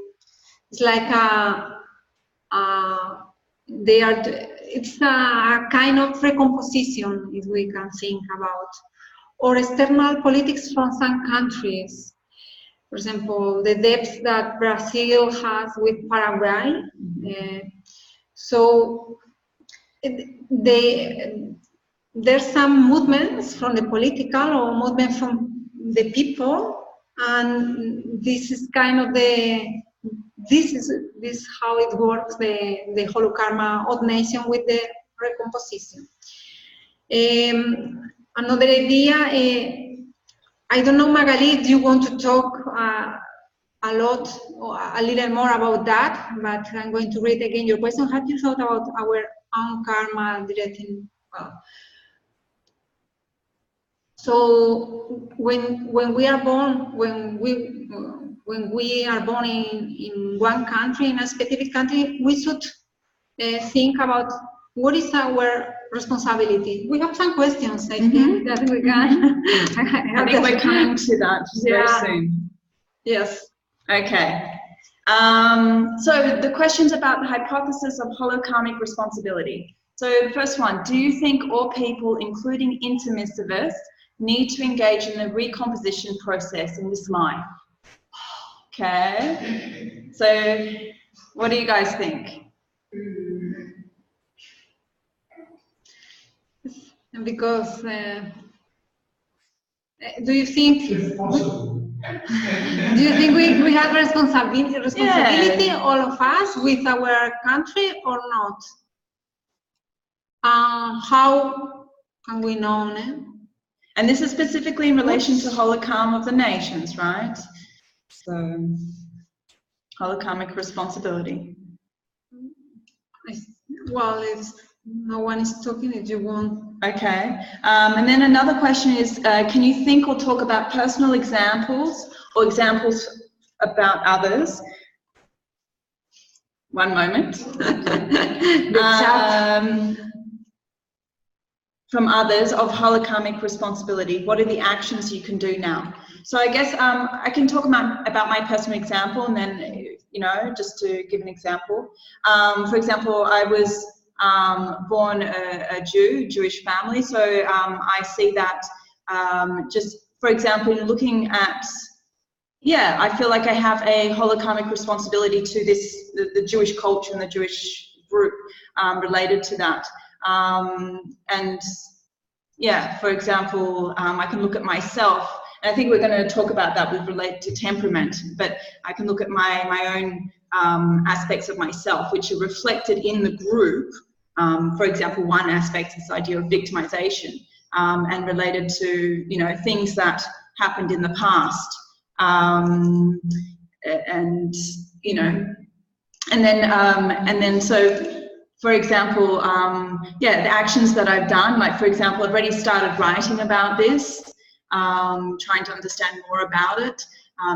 it's like it's a kind of recomposition, if we can think about, or external politics from some countries. For example, the debts that Brazil has with Paraguay. So there's some movements from the political or movement from the people, and this is kind of this how it works, the Holokarma of Nations with the recomposition. Another idea, I don't know, Magali, do you want to talk a lot or a little more about that? But I'm going to read again your question. Have you thought about our own karma directing? Well, so when we are born, when we are born in one country, in a specific country, we should think about what is our responsibility. We have some questions, I think, that we can. I think we're coming to that very soon. Yes. Okay. So the questions about the hypothesis of holokarmic responsibility. So the first one, do you think all people, including intermissivists, need to engage in the recomposition process in this life? Okay. So what do you guys think? Because do you think we have responsibility, all of us, with our country or not? How can we know? And this is specifically in relation to Holokarma of the Nations, right? So, holokarmic responsibility. Well, if no one is talking, if you want. Okay. And then another question is, can you think or talk about personal examples or examples about others? One moment. From others of holokarmic responsibility. What are the actions you can do now? So I guess I can talk about my personal example, and then, you know, just to give an example. For example, I was born a Jewish family, so I see that just, for example, in looking at, I feel like I have a holokarmic responsibility to the Jewish culture and the Jewish group related to that. And yeah, for example, I can look at myself, and I think we're going to talk about that with relate to temperament, but I can look at my own aspects of myself, which are reflected in the group. For example, one aspect is this idea of victimization, and related to, you know, things that happened in the past, and, you know, and then so, for example, the actions that I've done, like, for example, I've already started writing about this, trying to understand more about it,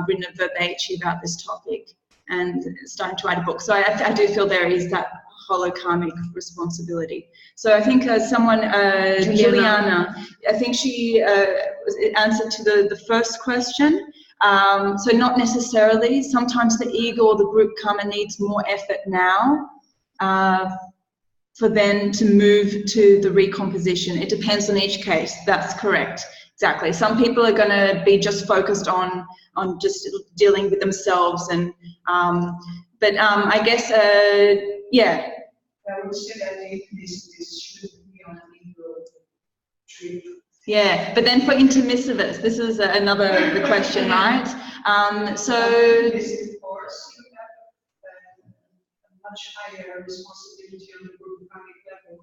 written a verbatim about this topic, and starting to write a book. So I do feel there is that holokarmic responsibility. So I think someone, Juliana, I think she answered to the first question. So not necessarily. Sometimes the ego or the group karma needs more effort now for then to move to the recomposition. It depends on each case. That's correct. Exactly. Some people are going to be just focused on just dealing with themselves, and but I guess yeah. I would say that this should be on an ego trip. Yeah, but then for intermissivus, this is another question, right? So Intermissive course, you have a much higher responsibility on the group karmic level.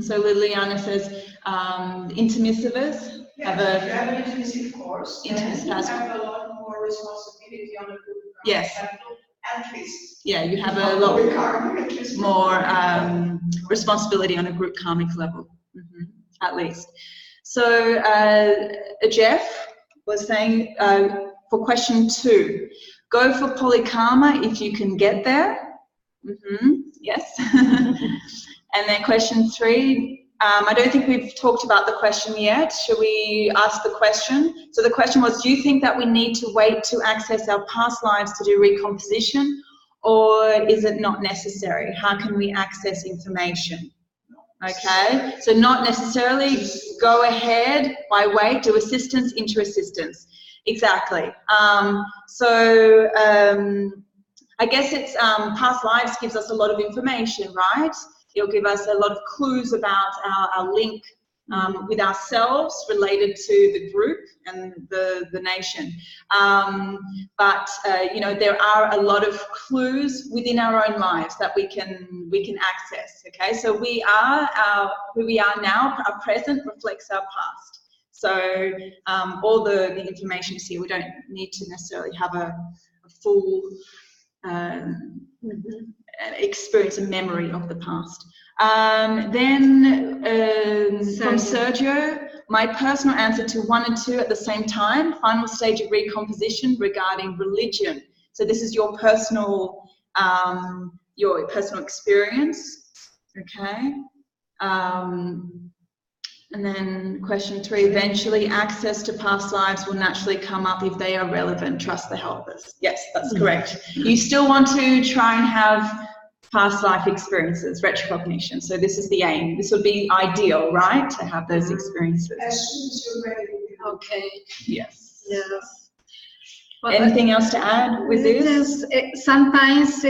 So Liliana says intermissivus have if you have an intermissive course, then you has have a lot more responsibility on the group karmic yes. level, at least. Yeah, you have a lot more responsibility on a group karmic level. At least. So Jeff was saying for question 2, go for polykarma if you can get there. Yes. And then question 3, I don't think we've talked about the question yet. Should we ask the question? So the question was, do you think that we need to wait to access our past lives to do recomposition, or is it not necessary? How can we access information? Okay, so not necessarily. Go ahead. Why wait? Do assistance, inter-assistance. Exactly. So I guess it's past lives gives us a lot of information, right? It'll give us a lot of clues about our link with ourselves related to the group and the nation. But you know, there are a lot of clues within our own lives that we can access. Okay, so we are who we are now. Our present reflects our past. So all the information is here. We don't need to necessarily have a full experience and memory of the past. Then from Sergio, my personal answer to 1 and 2 at the same time, final stage of recomposition regarding religion. So this is your personal experience, okay? And then question 3, eventually access to past lives will naturally come up if they are relevant. Trust the helpers. Yes, that's correct. You still want to try and have past life experiences, retrocognition. So this is the aim. This would be ideal, right? To have those experiences. As soon as you're ready. Okay. Yes. Yes. Well, anything else to add with this? Sometimes,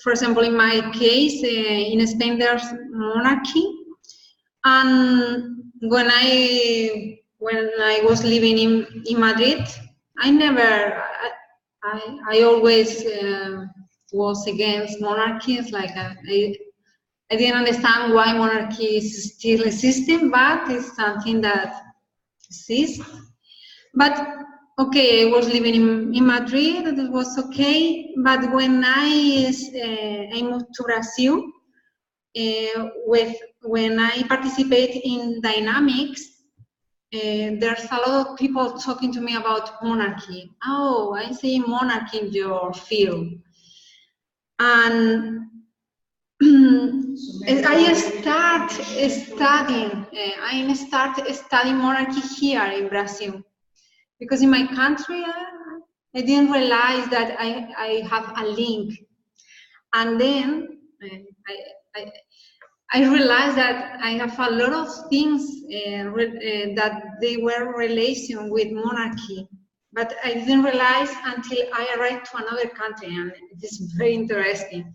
for example, in my case, in Spain there's monarchy, and when I was living in Madrid, I always was against monarchies. Like I didn't understand why monarchy is still existing, but it's something that exists. But okay, I was living in Madrid. It was okay. But when I moved to Brazil, when I participate in dynamics, there's a lot of people talking to me about monarchy. Oh, I see monarchy in your field. And I start studying monarchy here in Brazil. Because in my country, I didn't realize that I have a link. And then I realized that I have a lot of things that they were relation with monarchy, but I didn't realize until I arrived to another country, and it is very interesting.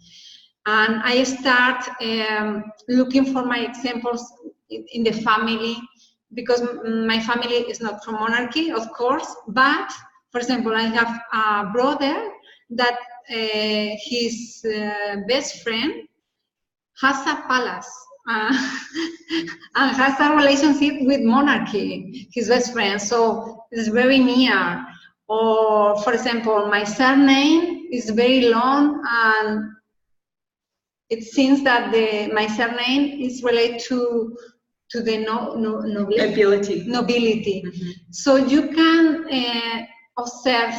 And I start looking for my examples in the family, because my family is not from monarchy, of course, but for example, I have a brother that his best friend has a palace and has a relationship with monarchy, his best friend, so it's very near. Or for example, my surname is very long, and it seems that my surname is related to the nobility. Mm-hmm. So you can observe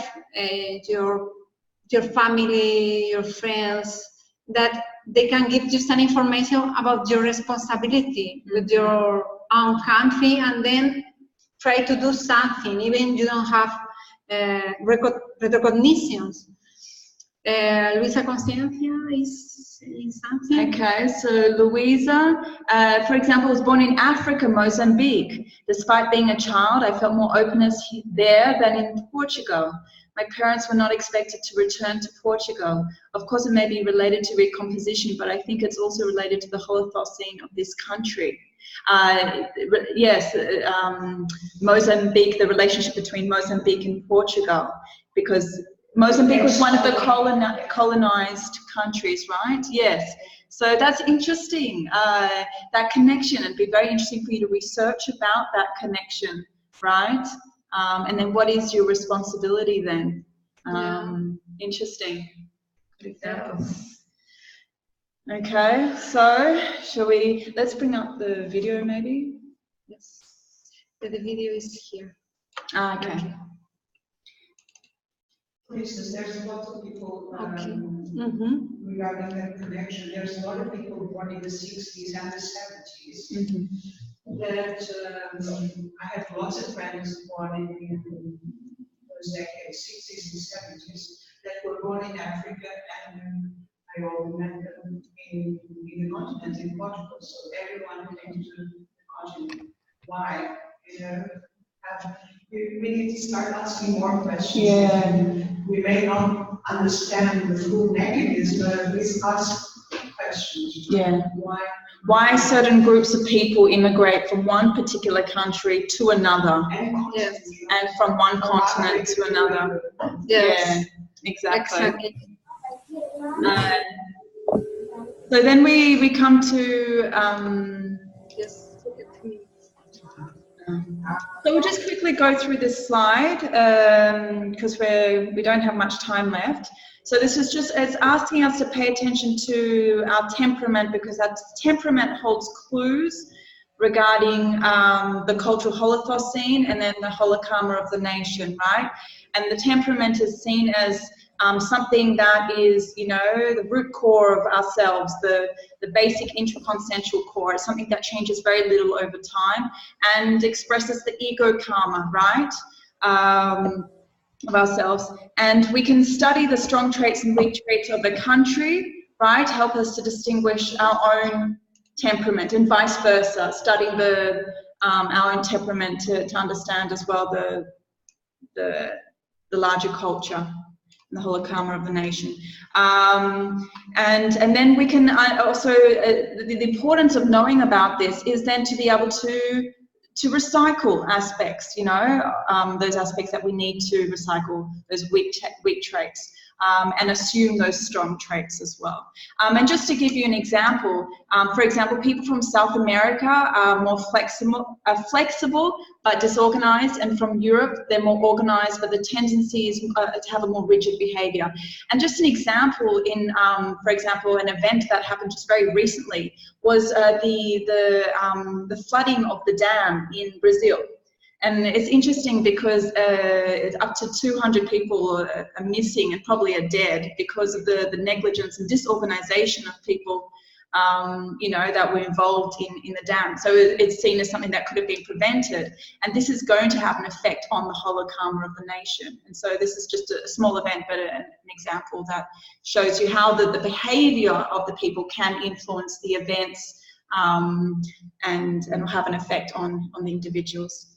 your family, your friends, that they can give you some information about your responsibility with your own country, and then try to do something, even you don't have recognitions. Luisa Consciencia is saying something. Okay, so Louisa, for example, was born in Africa, Mozambique. Despite being a child, I felt more openness there than in Portugal. My parents were not expected to return to Portugal. Of course, it may be related to recomposition, but I think it's also related to the holothosene of this country. Yes, Mozambique, the relationship between Mozambique and Portugal, because Mozambique was one of the colonized countries, right? Yes. So that's interesting, that connection. It'd be very interesting for you to research about that connection, right? And then what is your responsibility then? Interesting. Good examples. Okay, so let's bring up the video maybe? Yes, the video is here. Okay. For instance, there's a lot of people regarding that connection. There's a lot of people born in the 60s and the 70s that I have lots of friends born in those decades, 60s and 70s, that were born in Africa, and I all met them in the continent, in Portugal. So everyone came to the continent. Why? You know, we need to start asking more questions. Yeah. We may not understand the full mechanism, but at least ask questions. Yeah. Why certain groups of people immigrate from one particular country to another, and from one continent to another? Yes. Yeah, exactly. So then we come to so we'll just quickly go through this slide because we don't have much time left. So this is just, it's asking us to pay attention to our temperament, because our temperament holds clues regarding the cultural holothosene and then the Holokarma of the Nation, right? And the temperament is seen as something that is, you know, the root core of ourselves, the basic intraconsciential core. It's something that changes very little over time and expresses the ego karma, right, of ourselves. And we can study the strong traits and weak traits of the country, right, help us to distinguish our own temperament, and vice versa, studying our own temperament to understand as well the larger culture, the Holokarma of the Nation. And then we can also, the importance of knowing about this is then to be able to recycle aspects, you know, those aspects that we need to recycle, those weak traits, and assume those strong traits as well. And just to give you an example, for example, people from South America are more flexible but disorganized, and from Europe they're more organized, but the tendency is to have a more rigid behavior. And just an example in, for example, an event that happened just very recently was the flooding of the dam in Brazil. And it's interesting because up to 200 people are missing and probably are dead because of the negligence and disorganization of people, you know, that were involved in the dam. So it's seen as something that could have been prevented. And this is going to have an effect on the Holokarma of the Nation. And so this is just a small event, but an example that shows you how the behavior of the people can influence the events and have an effect on the individuals.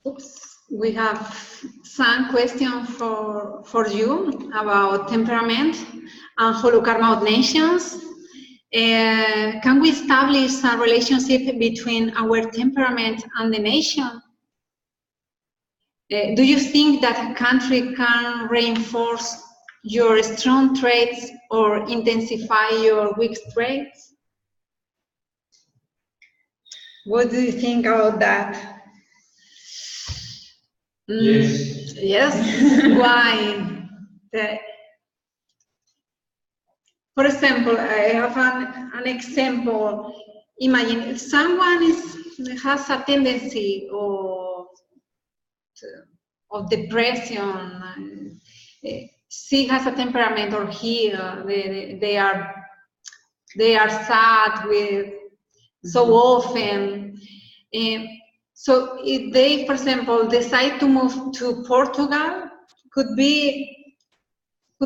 Oops. We have some questions for you about temperament and Holokarma of Nations. Can we establish a relationship between our temperament and the nation? Do you think that a country can reinforce your strong traits or intensify your weak traits? What do you think about that? Yes. Yes. Why? For example, I have an example. Imagine if someone has a tendency of depression. She has a temperament, or he, they are sad with so often. So if they, for example, decide to move to Portugal, could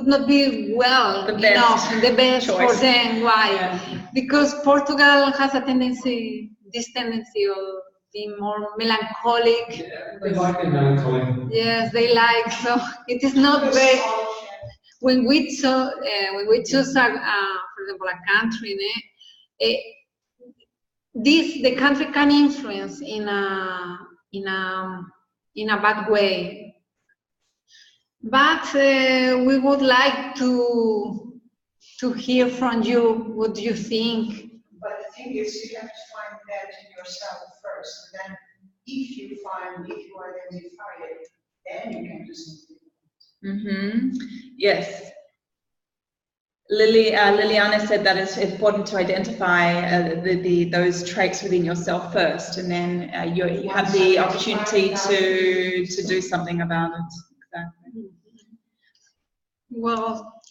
not be well the best choice for them. Why? Yeah. Because Portugal has this tendency of being more melancholic. Yeah, they like it melancholy. Yes, they like. So it is not very. When we choose, for example, a country, the country can influence in a bad way. But we would like to hear from you. What do you think? But the thing is, you have to find that in yourself first. Then, if you identify it, then you can do something. Yes. Liliana said that it's important to identify those traits within yourself first, and then you have the opportunity to do something about it. Exactly. Well,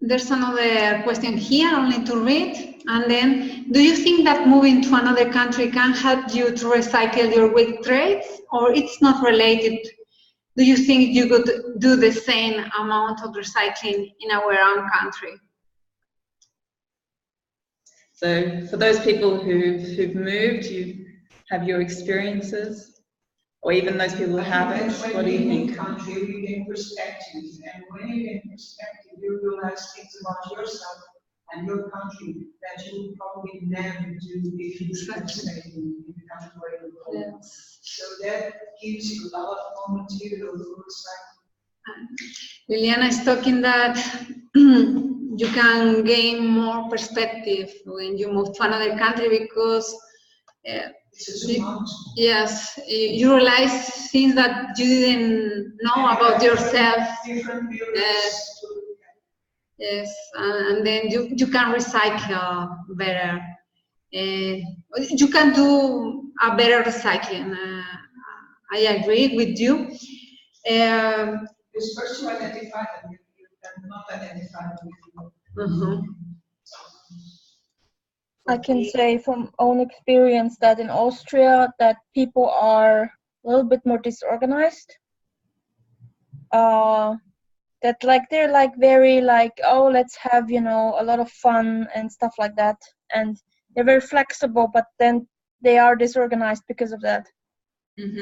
there's another question here, only to read. And then, do you think that moving to another country can help you to recycle your weak traits, or it's not related? Do you think you could do the same amount of recycling in our own country? So, for those people who've moved, you have your experiences, or even those people who haven't. What do you think? Country, you gain perspective, and when you gain perspective, you realize things about yourself and your country that you would probably never do if you had stayed in the country where you were born. Yes. So that gives you a lot more material to recycle. Liliana is talking that you can gain more perspective when you move to another country, because yes, you realize things that you didn't know about yourself. Yes, and then you can recycle better. You can do a better recycling. I agree with you. It's first to identify them, you cannot identify them. I can say from own experience that in Austria that people are a little bit more disorganized. That they're very oh, let's have a lot of fun and stuff like that, and they're very flexible, but then they are disorganized because of that.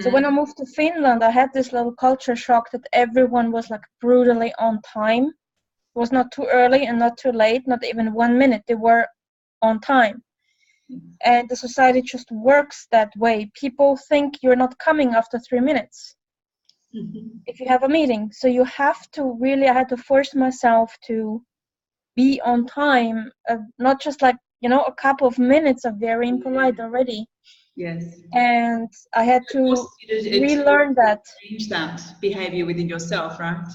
So when I moved to Finland, I had this little culture shock that everyone was brutally on time. It was not too early and not too late, not even 1 minute. They were on time. And the society just works that way. People think you're not coming after 3 minutes if you have a meeting. So you have to I had to force myself to be on time, not just a couple of minutes of very impolite already. Yes. And I had to relearn that. Change that behavior within yourself, right?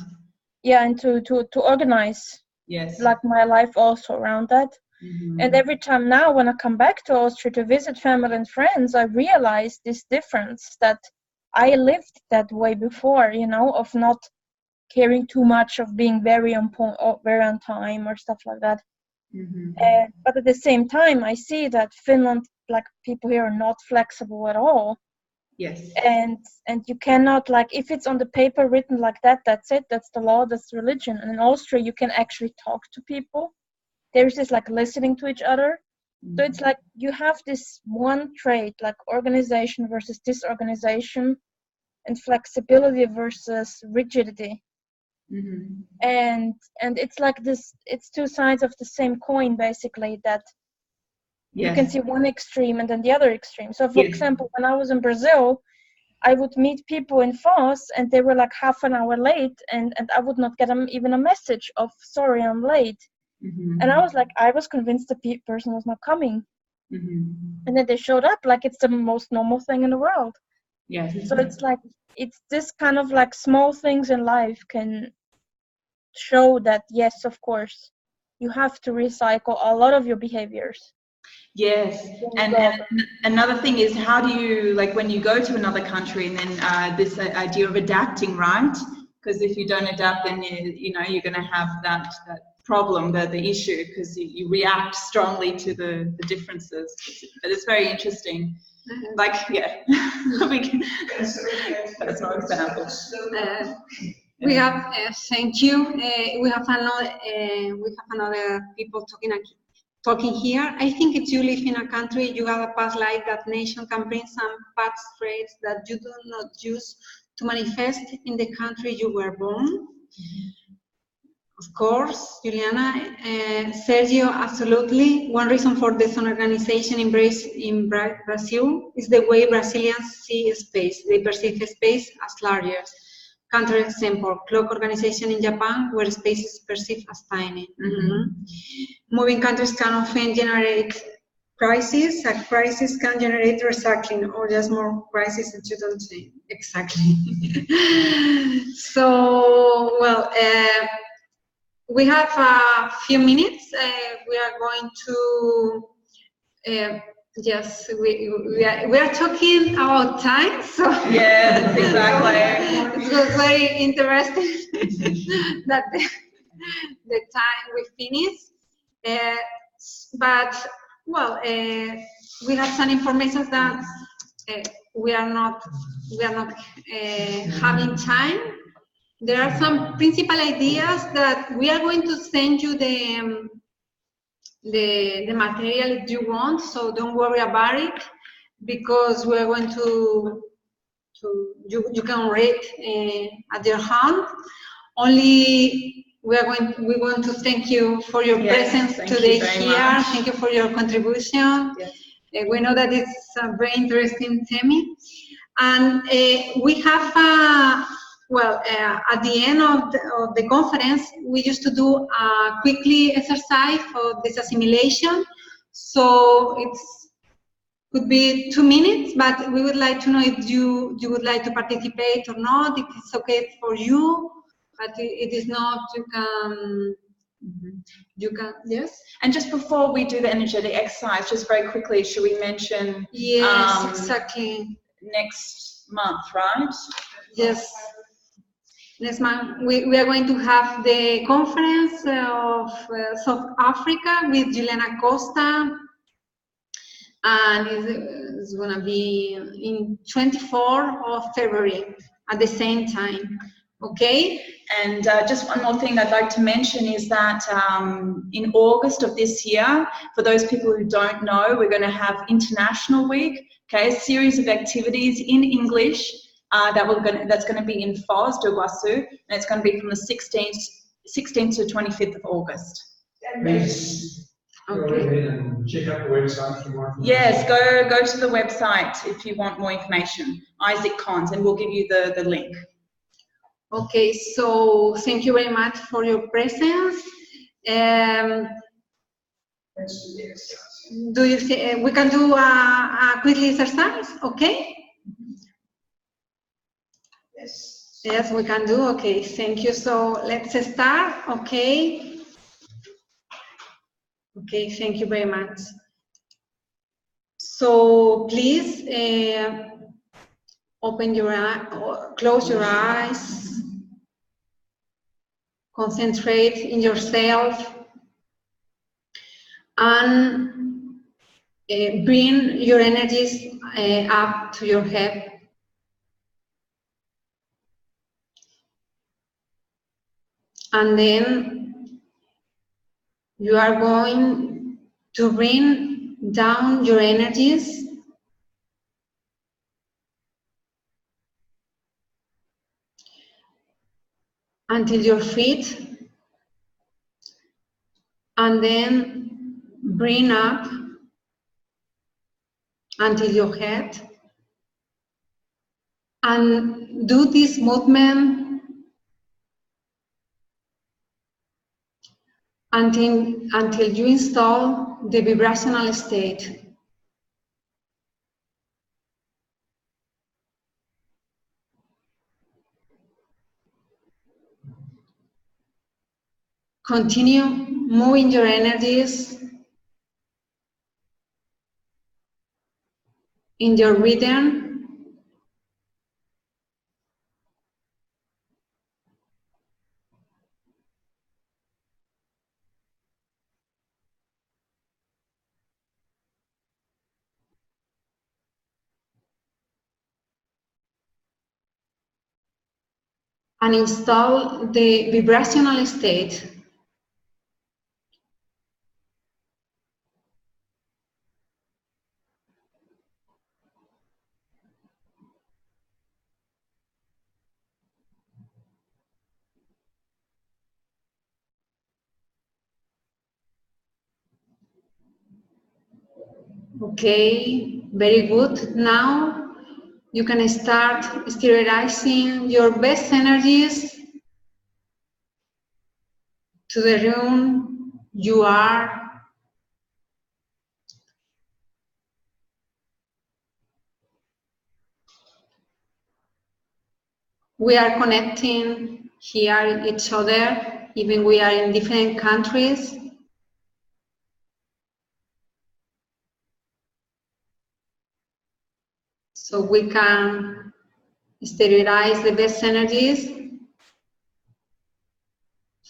Yeah, and to organize my life also around that. And every time now when I come back to Austria to visit family and friends, I realize this difference that I lived that way before, of not caring too much, of being very on point, or very on time or stuff like that. But at the same time, I see that Finland, people here are not flexible at all. Yes. And you cannot, if it's on the paper written like that, that's it, that's the law, that's the religion. And in Austria, you can actually talk to people. There's this listening to each other. So it's you have this one trait, organization versus disorganization, and flexibility versus rigidity. And it's this, it's two sides of the same coin, basically, that you can see one extreme and then the other extreme. So for example, when I was in Brazil, I would meet people in Foz and they were half an hour late, and I would not get even a message of sorry, I'm late. And I was convinced the person was not coming. And then they showed up it's the most normal thing in the world. Yes. So it's it's this kind of small things in life can show that, yes, of course, you have to recycle a lot of your behaviors. Yes, and another thing is, how do you, like, when you go to another country, and then this idea of adapting, right? Because if you don't adapt, then you know you're going to have that problem, the issue, because you react strongly to the differences. But it's very interesting. Like, yeah, that's no example. We have thank you. We have another people talking here. I think if you live in a country, you have a past life, that nation can bring some past traits that you do not use to manifest in the country you were born. Of course, Juliana. Sergio, absolutely. One reason for the Sun organization embrace in Brazil is the way Brazilians see space. They perceive space as larger. Counter example, clock organization in Japan, where space is perceived as tiny. Moving countries can often generate crises. A crisis can generate recycling, or just more crises that you don't see. Exactly. So, well, we have a few minutes. We are going to, yes, we are talking about time. So yes, exactly. It was very interesting that the time we finished. But well, we have some information that we are not having time. There are some principal ideas that we are going to send you the material if you want, so don't worry about it, because we're going to you can read at your hand. Only we want to thank you for your presence today here. Thank you for your contribution. Yes. We know that it's a very interesting theme, and we have at the end of the conference, we used to do a quickly exercise for this assimilation. So could be 2 minutes, but we would like to know if you would like to participate or not. If it's okay for you, but it is not, you can, yes? And just before we do the energetic exercise, just very quickly, should we mention? Yes, exactly. Next month, right? Yes. Next month, we are going to have the conference of South Africa with Juliana Costa, and it's going to be in 24th of February at the same time. Okay? And just one more thing I'd like to mention is that in August of this year, for those people who don't know, we're going to have International Week, okay, a series of activities in English that's going to be in Foz do Iguaçu, and it's going to be from the 16th to 25th of August. Please go ahead and check out the website for more information. Yes, go to the website if you want more information, Isaac Cons, and we'll give you the link. Okay, so thank you very much for your presence. Do you think we can do a quick exercise? Okay. Yes. Yes, we can do. Okay, thank you. So let's start. Okay. Okay, thank you very much. So please open your eye, or close your eyes. Concentrate in yourself and bring your energies up to your head. And then you are going to bring down your energies until your feet, and then bring up until your head, and do this movement until you install the vibrational state. Continue moving your energies in your return. And install the vibrational state. Okay, very good. Now you can start sterilizing your best energies to the room you are. We are connecting here each other, even we are in different countries. So we can sterilize the best energies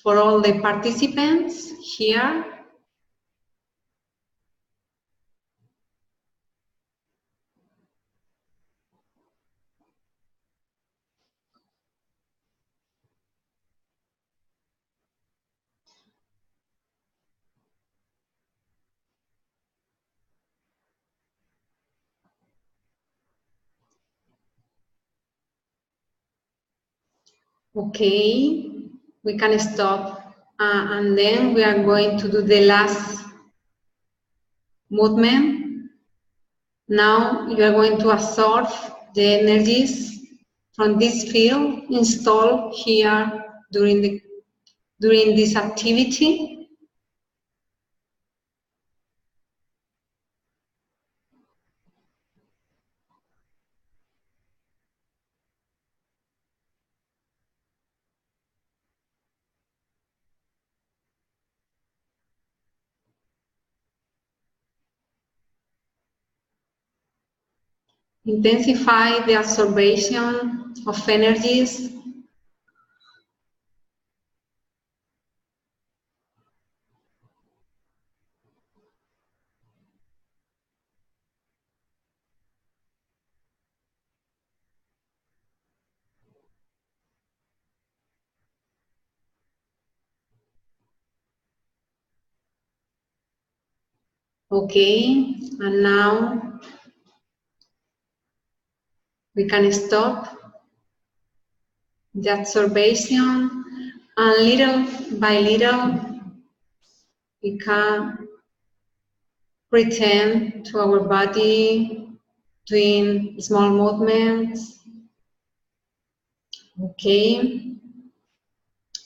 for all the participants here. Okay, we can stop and then we are going to do the last movement. Now you are going to absorb the energies from this field installed here during this activity. Intensify the absorption of energies. Okay, and now we can stop the absorption, and little by little we can return to our body, doing small movements. Okay,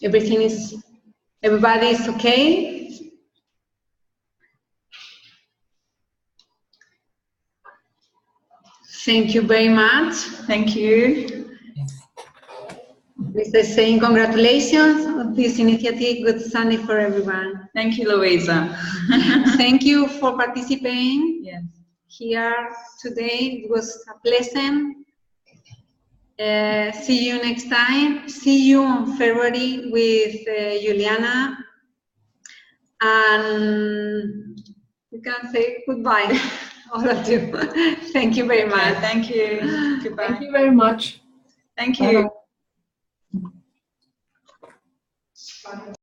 everybody is okay? Thank you very much. Thank you. Mr. saying congratulations on this initiative. Good Sunday for everyone. Thank you, Louisa. Thank you for participating Yes. here today. It was a pleasant. See you next time. See you on February with Juliana. And you can say goodbye, all of you. Thank you very much. Thank you. Goodbye. Thank you very much. Thank you. Bye-bye.